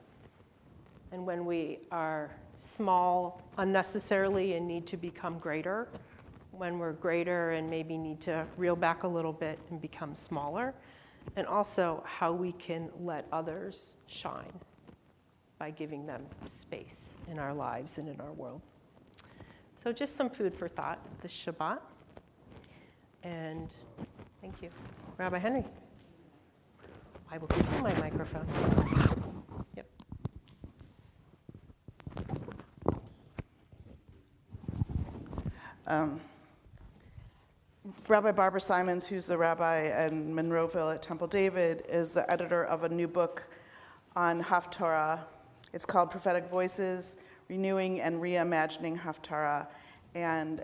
And when we are small unnecessarily and need to become greater, when we're greater and maybe need to reel back a little bit and become smaller, and also how we can let others shine by giving them space in our lives and in our world. So just some food for thought this Shabbat. And thank you. Rabbi Henry. I will give you my microphone. Yep. Rabbi Barbara Simons, who's the rabbi in Monroeville at Temple David, is the editor of a new book on Haftarah. It's called Prophetic Voices, Renewing and Reimagining Haftarah. And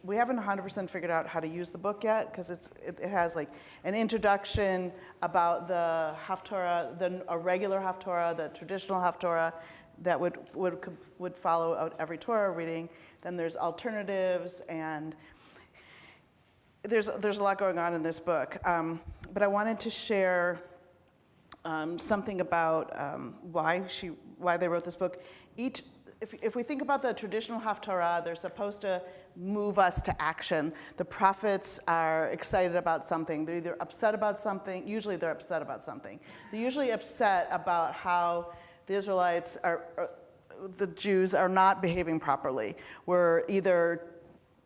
we haven't 100% figured out how to use the book yet, because it has like an introduction about the Haftarah, a regular Haftarah, the traditional Haftarah that would follow out every Torah reading. Then there's alternatives, and there's a lot going on in this book. But I wanted to share something about why they wrote this book. If we think about the traditional Haftarah, they're supposed to move us to action. The prophets are excited about something. They're either upset about something. Usually they're upset about something. They're usually upset about how the Israelites the Jews are not behaving properly. We're either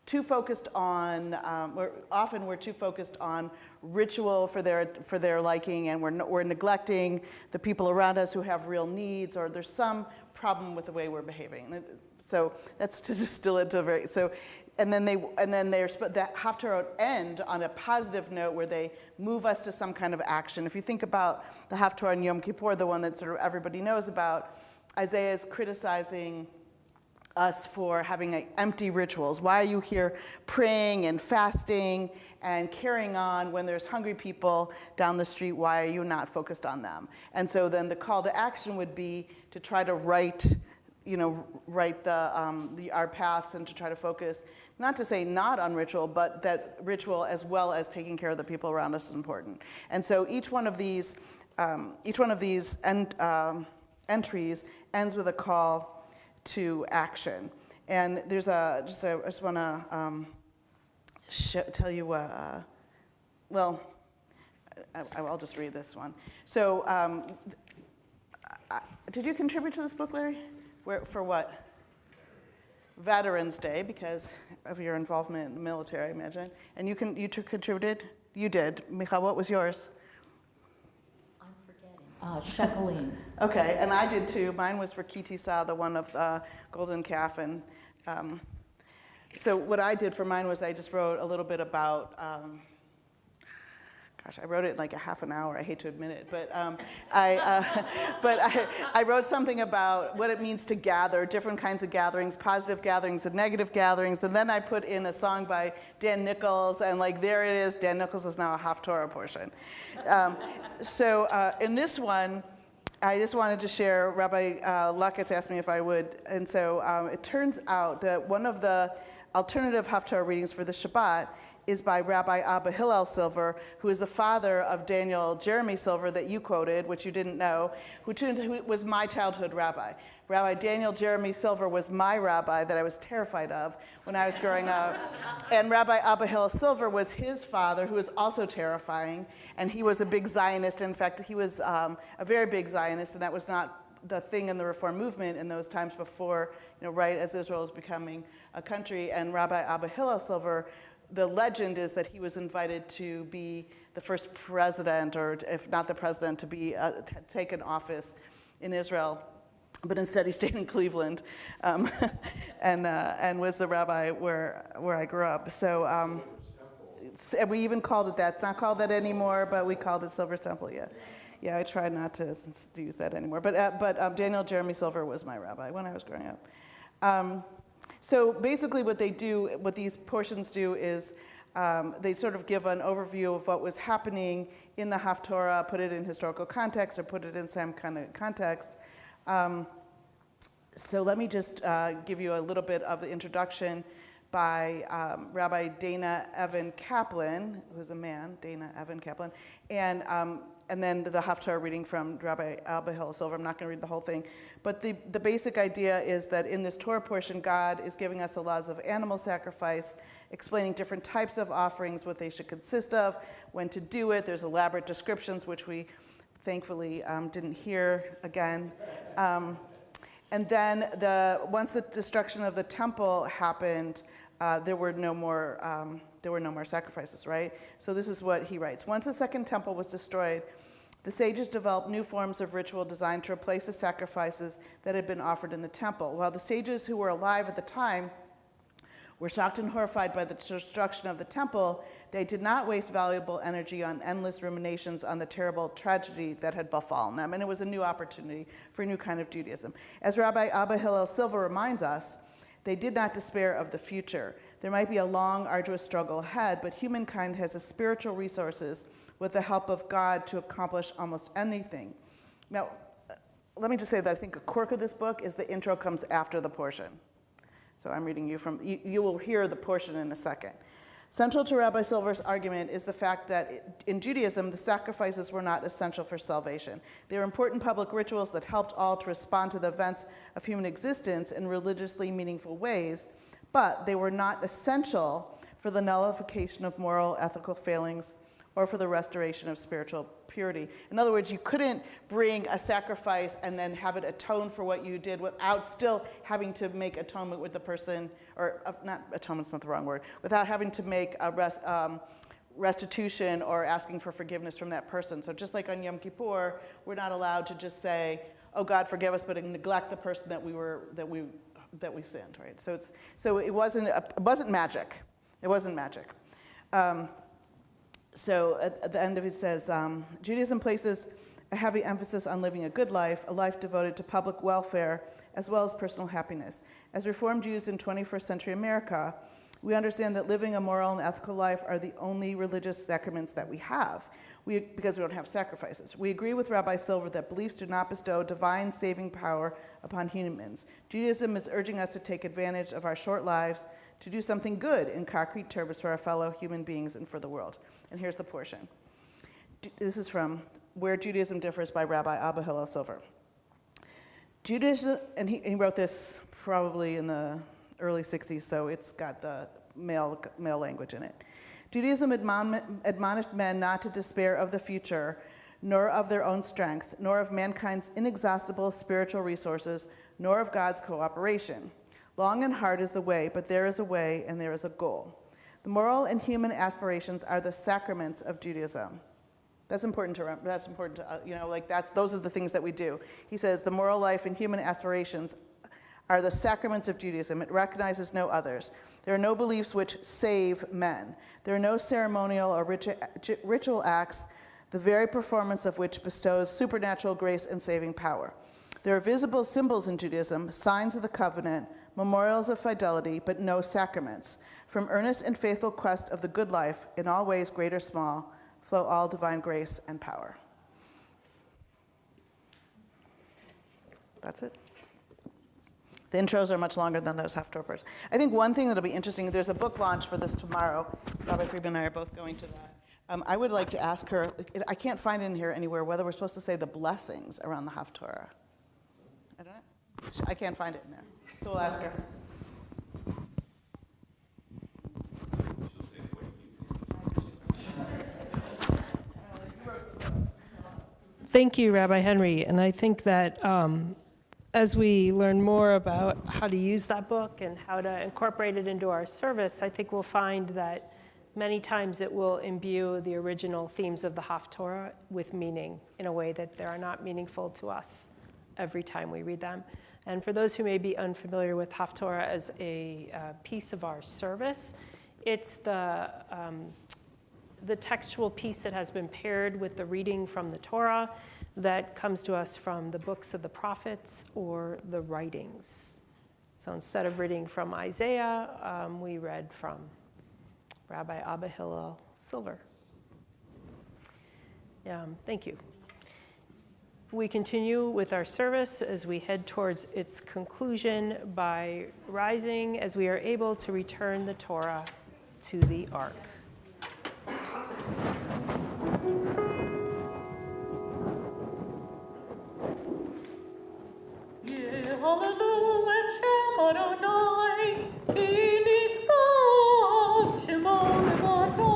too focused on, we're too focused on ritual for their liking, and we're neglecting the people around us who have real needs, or there's some problem with the way we're behaving. So that's to distill it to a very, so, and then the Haftarot end on a positive note where they move us to some kind of action. If you think about the Haftarah on Yom Kippur, the one that sort of everybody knows about, Isaiah is criticizing us for having empty rituals. Why are you here praying and fasting and carrying on when there's hungry people down the street? Why are you not focused on them? And so then the call to action would be to try to write our paths, and to try to focus, not to say not on ritual, but that ritual as well as taking care of the people around us is important. And so each one of these entries ends with a call to action. And there's I just want to tell you, well, I'll just read this one. So, did you contribute to this book, Larry? For what? Veterans Day, because of your involvement in the military, I imagine. And you contributed? You did. Michal, what was yours? Shekalim. Okay, and I did too. Mine was for Kitisa, the one of Golden Calf. And so what I did for mine was I just wrote a little bit about, I wrote it in like a half an hour. I hate to admit it, but I wrote something about what it means to gather, different kinds of gatherings, positive gatherings and negative gatherings. And then I put in a song by Dan Nichols, and like there it is. Dan Nichols is now a Haftorah portion. So in this one, I just wanted to share, Rabbi Luckes asked me if I would, and so it turns out that one of the alternative Haftarah readings for the Shabbat is by Rabbi Abba Hillel Silver, who is the father of Daniel Jeremy Silver that you quoted, which you didn't know, who was my childhood rabbi. Rabbi Daniel Jeremy Silver was my rabbi that I was terrified of when I was growing up. And Rabbi Abba Hillel Silver was his father, who was also terrifying, and he was a big Zionist. In fact, he was a very big Zionist, and that was not the thing in the Reform movement in those times before, right as Israel was becoming a country. And Rabbi Abba Hillel Silver, the legend is that he was invited to be the first president, or if not the president, to be take an office in Israel. But instead, he stayed in Cleveland, and was the rabbi where I grew up. So and we even called it that. It's not called that anymore, but we called it Silver's Temple. Yeah. I tried not to use that anymore. But Daniel Jeremy Silver was my rabbi when I was growing up. So basically what these portions do is they sort of give an overview of what was happening in the Haftorah, put it in historical context, or put it in some kind of context. So let me just give you a little bit of the introduction by Rabbi Dana Evan Kaplan, who's a man, Dana Evan Kaplan, and then the Haftarah reading from Rabbi Abba Hillel Silver. I'm not going to read the whole thing, but the basic idea is that in this Torah portion, God is giving us the laws of animal sacrifice, explaining different types of offerings, what they should consist of, when to do it. There's elaborate descriptions, which we thankfully didn't hear again. And then once the destruction of the temple happened, there were no more sacrifices, right? So this is what he writes. Once the second temple was destroyed, the sages developed new forms of ritual designed to replace the sacrifices that had been offered in the temple. While the sages who were alive at the time were shocked and horrified by the destruction of the temple, they did not waste valuable energy on endless ruminations on the terrible tragedy that had befallen them. And it was a new opportunity for a new kind of Judaism. As Rabbi Abba Hillel Silver reminds us, they did not despair of the future. There might be a long, arduous struggle ahead, but humankind has the spiritual resources with the help of God to accomplish almost anything. Now, let me just say that I think a quirk of this book is the intro comes after the portion. So I'm reading you from, you will hear the portion in a second. Central to Rabbi Silver's argument is the fact that in Judaism, the sacrifices were not essential for salvation. They were important public rituals that helped all to respond to the events of human existence in religiously meaningful ways, but they were not essential for the nullification of moral, ethical failings or for the restoration of spiritual purity. In other words, you couldn't bring a sacrifice and then have it atone for what you did without still having to make atonement with the person, or not atonement's not the wrong word, without having to make a restitution or asking for forgiveness from that person. So just like on Yom Kippur, we're not allowed to just say, "Oh God, forgive us," but neglect the person that we sinned, right? So it wasn't magic. It wasn't magic. So at the end of it says, Judaism places a heavy emphasis on living a good life, a life devoted to public welfare as well as personal happiness. As Reformed Jews in 21st century America, we understand that living a moral and ethical life are the only religious sacraments that we have, because we don't have sacrifices. We agree with Rabbi Silver that beliefs do not bestow divine saving power upon humans. Judaism is urging us to take advantage of our short lives to do something good in concrete terms for our fellow human beings and for the world. And here's the portion. This is from Where Judaism Differs by Rabbi Abba Hillel Silver. Judaism, and he wrote this probably in the early 60s, so it's got the male language in it. Judaism admonished men not to despair of the future, nor of their own strength, nor of mankind's inexhaustible spiritual resources, nor of God's cooperation. Long and hard is the way, but there is a way and there is a goal. The moral and human aspirations are the sacraments of Judaism. That's important to remember. That's important to, those are the things that we do. He says the moral life and human aspirations are the sacraments of Judaism. It recognizes no others. There are no beliefs which save men. There are no ceremonial or ritual acts, the very performance of which bestows supernatural grace and saving power. There are visible symbols in Judaism, signs of the covenant, memorials of fidelity, but no sacraments. From earnest and faithful quest of the good life, in all ways, great or small, flow all divine grace and power. That's it. The intros are much longer than those Haftorahs. I think one thing that'll be interesting, there's a book launch for this tomorrow. Rabbi Friedman and I are both going to that. I would like to ask her, I can't find it in here anywhere, whether we're supposed to say the blessings around the Haftorah. I don't know. I can't find it in there. So we'll ask her. Thank you, Rabbi Henry. And I think that as we learn more about how to use that book and how to incorporate it into our service, I think we'll find that many times it will imbue the original themes of the Haftorah with meaning in a way that they are not meaningful to us every time we read them. And for those who may be unfamiliar with Haftorah as a piece of our service, it's the textual piece that has been paired with the reading from the Torah that comes to us from the books of the prophets or the writings. So instead of reading from Isaiah, we read from Rabbi Abba Hillel Silver. Thank you. We continue with our service as we head towards its conclusion by rising as we are able to return the Torah to the Ark. Hallelujah, Shem Adonai, Kiniskov, Shema Levato.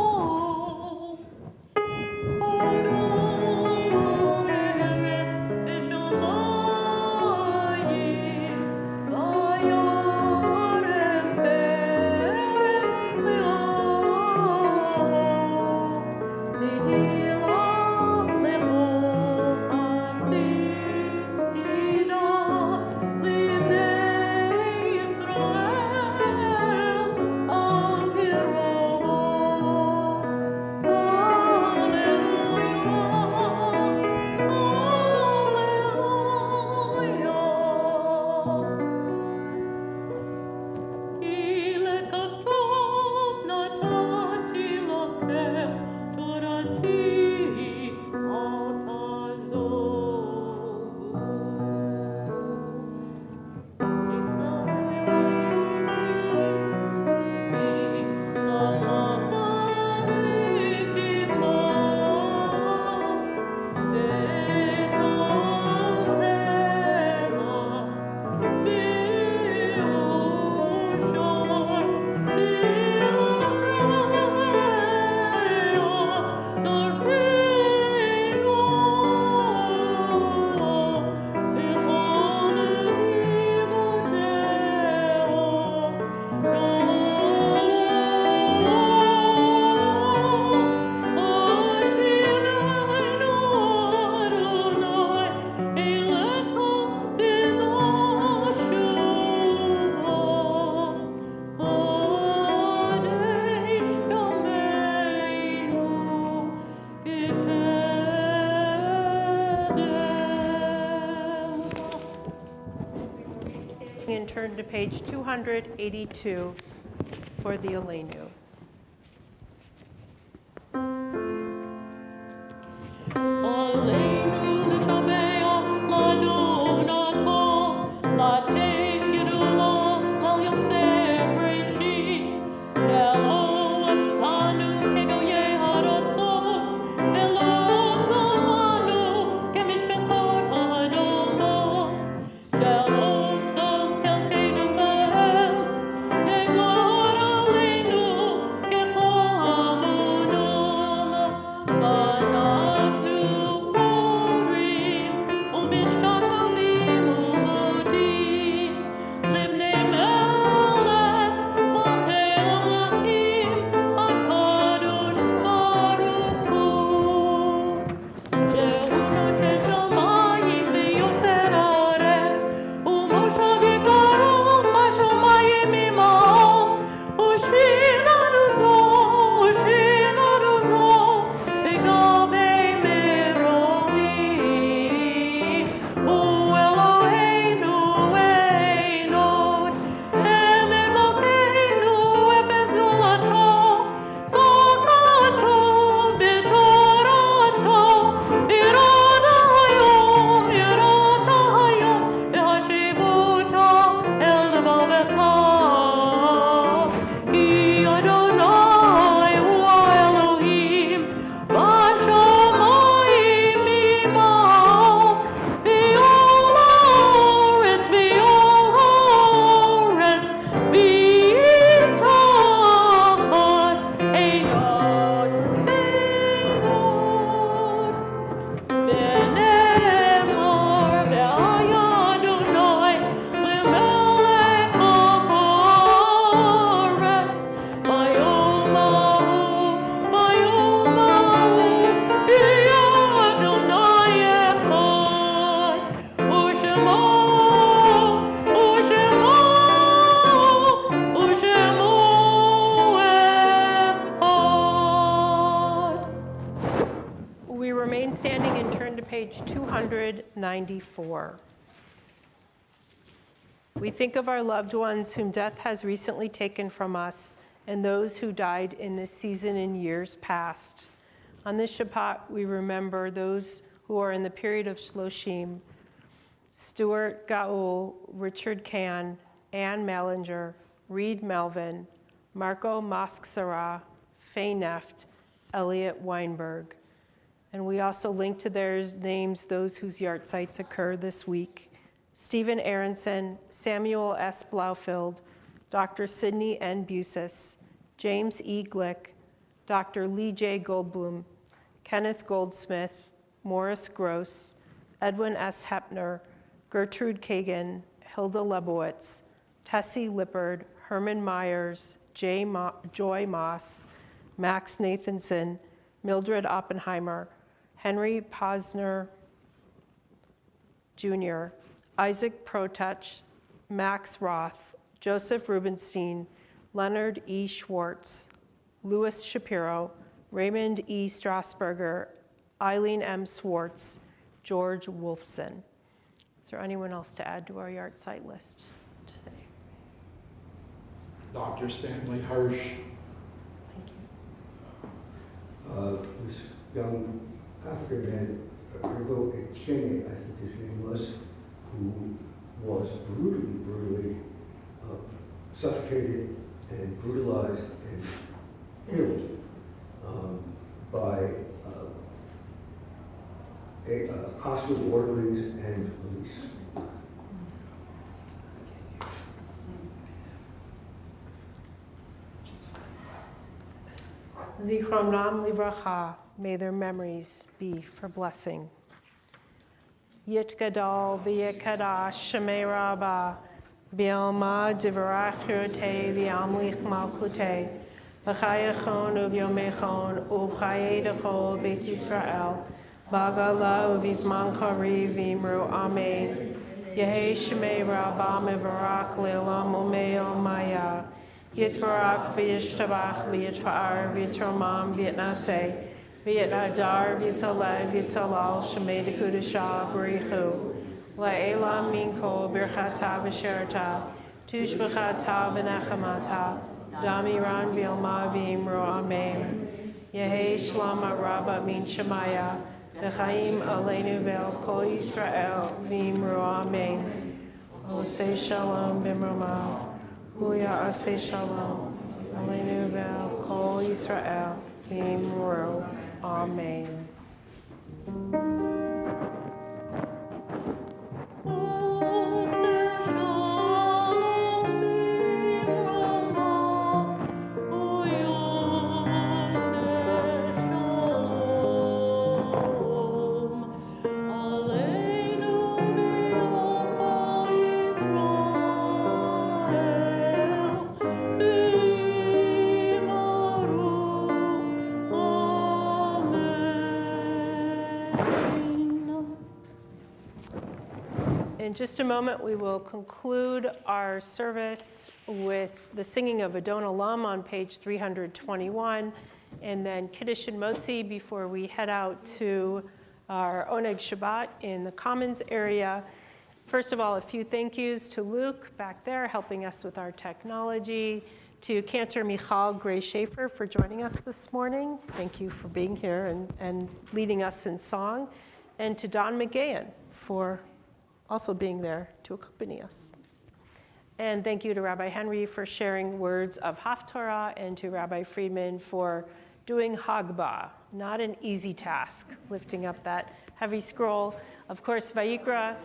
Israel. and turn to page 282 for the Aleinu. Standing and turn to page 294. We think of our loved ones whom death has recently taken from us and those who died in this season in years past. On this Shabbat, we remember those who are in the period of Shloshim: Stuart Gaul, Richard Can, Anne Mellinger, Reed Melvin, Marco Masksara, Faye Neft, Elliot Weinberg. And we also link to their names those whose yahrzeits occur this week: Stephen Aronson, Samuel S. Blaufield, Dr. Sidney N. Busis, James E. Glick, Dr. Lee J. Goldblum, Kenneth Goldsmith, Morris Gross, Edwin S. Hepner, Gertrude Kagan, Hilda Lebowitz, Tessie Lippard, Herman Myers, Joy Moss, Max Nathanson, Mildred Oppenheimer, Henry Posner Jr., Isaac Protech, Max Roth, Joseph Rubenstein, Leonard E. Schwartz, Louis Shapiro, Raymond E. Strasburger, Eileen M. Swartz, George Wolfson. Is there anyone else to add to our yahrzeit list today? Dr. Stanley Hirsch. This young African man, Ergo Etienne, I think his name was, who was brutally suffocated and brutalized and killed by hospital orderlies and police. Zichronam livracha, may their memories be for blessing. Yit gadol v'yekadash shemei rabba, v'yalma divrach yirotei v'yamlich malchutei, v'chayachon uv'yomechon uv'chayedachol beit Yisrael, v'agala uv'izman kariv v'imru amen. Yehei shemei rabba mevarach le'olam u'me'el maya. Yitbarak v'yishtabach v'yitpa'ar v'yitromam v'yitnaseh v'yitadar v'yitalev v'yitalal shemei dekudashah b'richu La'ela minko birchata v'sherata, tushbechata v'nechamata, damiran bilma v'imro amen. Yehi shlama rabba min shemaya, v'chaim aleinu ve'al kol Yisrael v'imro amen. Osei shalom b'mroma, huya asei shalom, aleinu ve'al kol Yisrael v'imro amen. In just a moment, we will conclude our service with the singing of Adon Olam on page 321, and then Kiddush and Motzi before we head out to our Oneg Shabbat in the Commons area. First of all, a few thank yous to Luke back there helping us with our technology, to Cantor Michal Gray Schaefer for joining us this morning. Thank you for being here and leading us in song, and to Don McGahan for also being there to accompany us. And thank you to Rabbi Henry for sharing words of Haftorah, and to Rabbi Friedman for doing Hagbah. Not an easy task, lifting up that heavy scroll. Of course, Vayikra,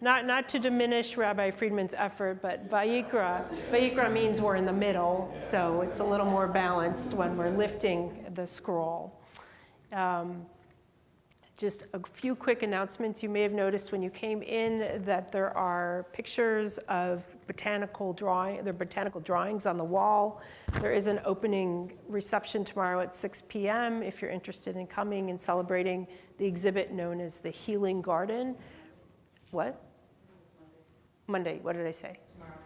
not to diminish Rabbi Friedman's effort, but Vayikra means we're in the middle, so it's a little more balanced when we're lifting the scroll. Just a few quick announcements. You may have noticed when you came in that there are pictures of botanical drawings on the wall. There is an opening reception tomorrow at 6 p.m. if you're interested in coming and celebrating the exhibit known as the Healing Garden. What? Monday. What did I say?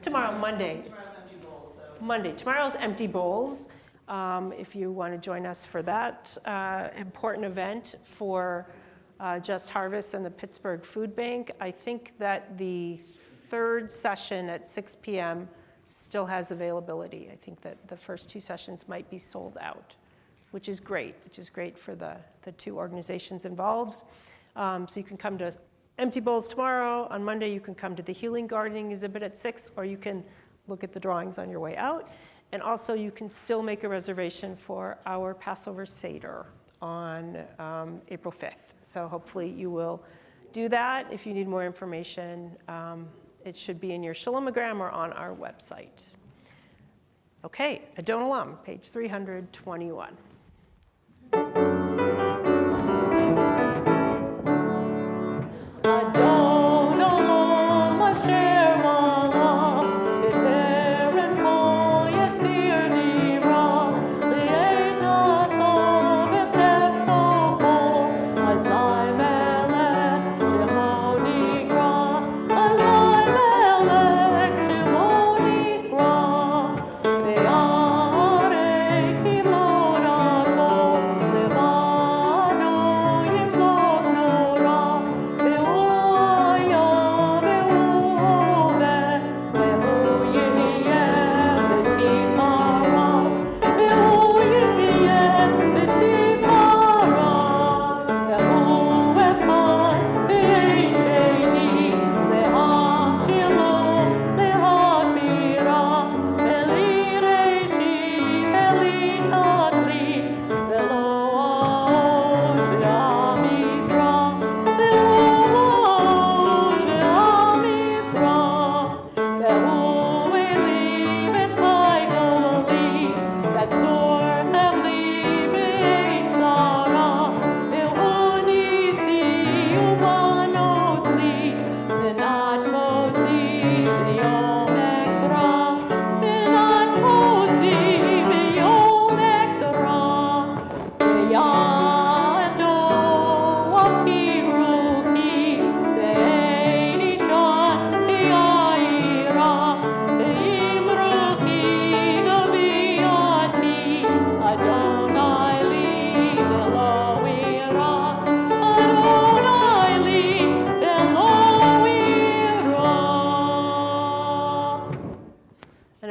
Tomorrow, Monday. Tomorrow's Empty Bowls. Monday. Tomorrow's Empty Bowls. If you want to join us for that important event for Just Harvest and the Pittsburgh Food Bank. I think that the third session at 6 p.m. still has availability. I think that the first two sessions might be sold out, which is great for the two organizations involved. So you can come to Empty Bowls tomorrow. On Monday, you can come to the Healing Gardening exhibit at 6, or you can look at the drawings on your way out. And also, you can still make a reservation for our Passover Seder on April 5th. So hopefully you will do that. If you need more information, it should be in your Shalomogram or on our website. Okay, Adon Olam, page 321. Adon Olam asher malam, b'terem kol yatzir nira, li'ein naso v'pefso kol, azai melech shemo nikra, azai melech shemo nikra, ve'arei kimona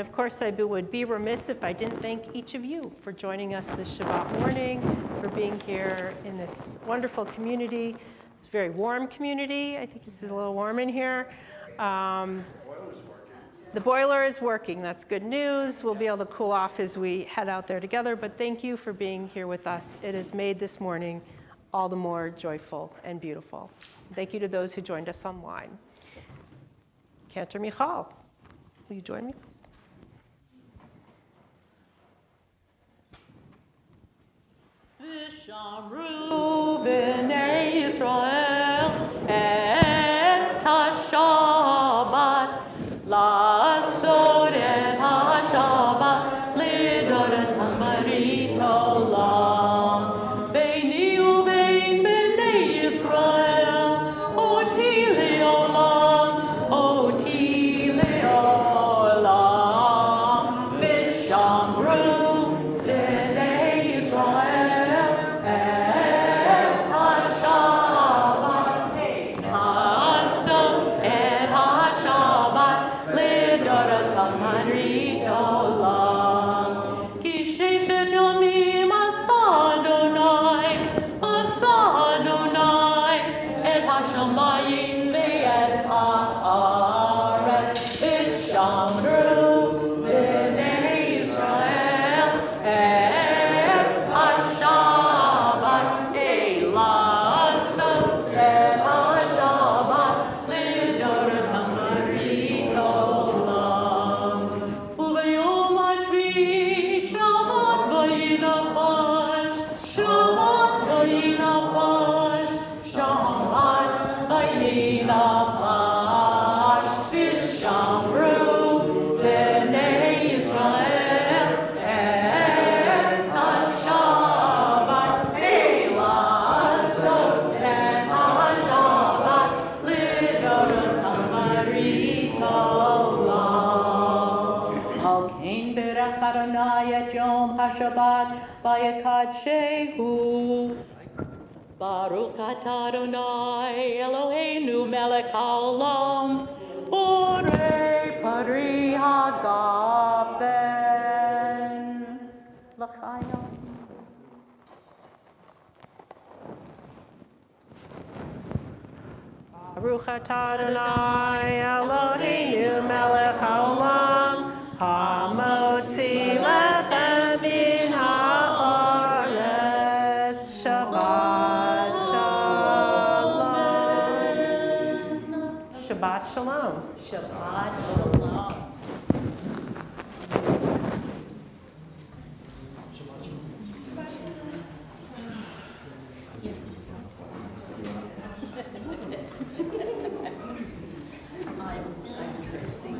of course, I would be remiss if I didn't thank each of you for joining us this Shabbat morning, for being here in this wonderful community. It's a very warm community. I think it's a little warm in here. The boiler is working. That's good news. We'll be able to cool off as we head out there together. But thank you for being here with us. It has made this morning all the more joyful and beautiful. Thank you to those who joined us online. Cantor Michal, will you join me, please? V'shamru b'nei Yisrael et ha-Shabbat la'asod et ha-Shabbat lidoras hamarit olam beini uvein b'nei Yisrael oti le'olam oti le'olam v'shamru b'nei Yisrael Shabbat Vayakadshehu Baruch atah Adonai Eloheinu melech haolam Borei Pari Hagafen L'chaim. Baruch atah Adonai Eloheinu melech haolam Hamotzi lechem min haaretz. Shabbat shalom. Shabbat shalom. Shabbat shalom. I'm Tracy.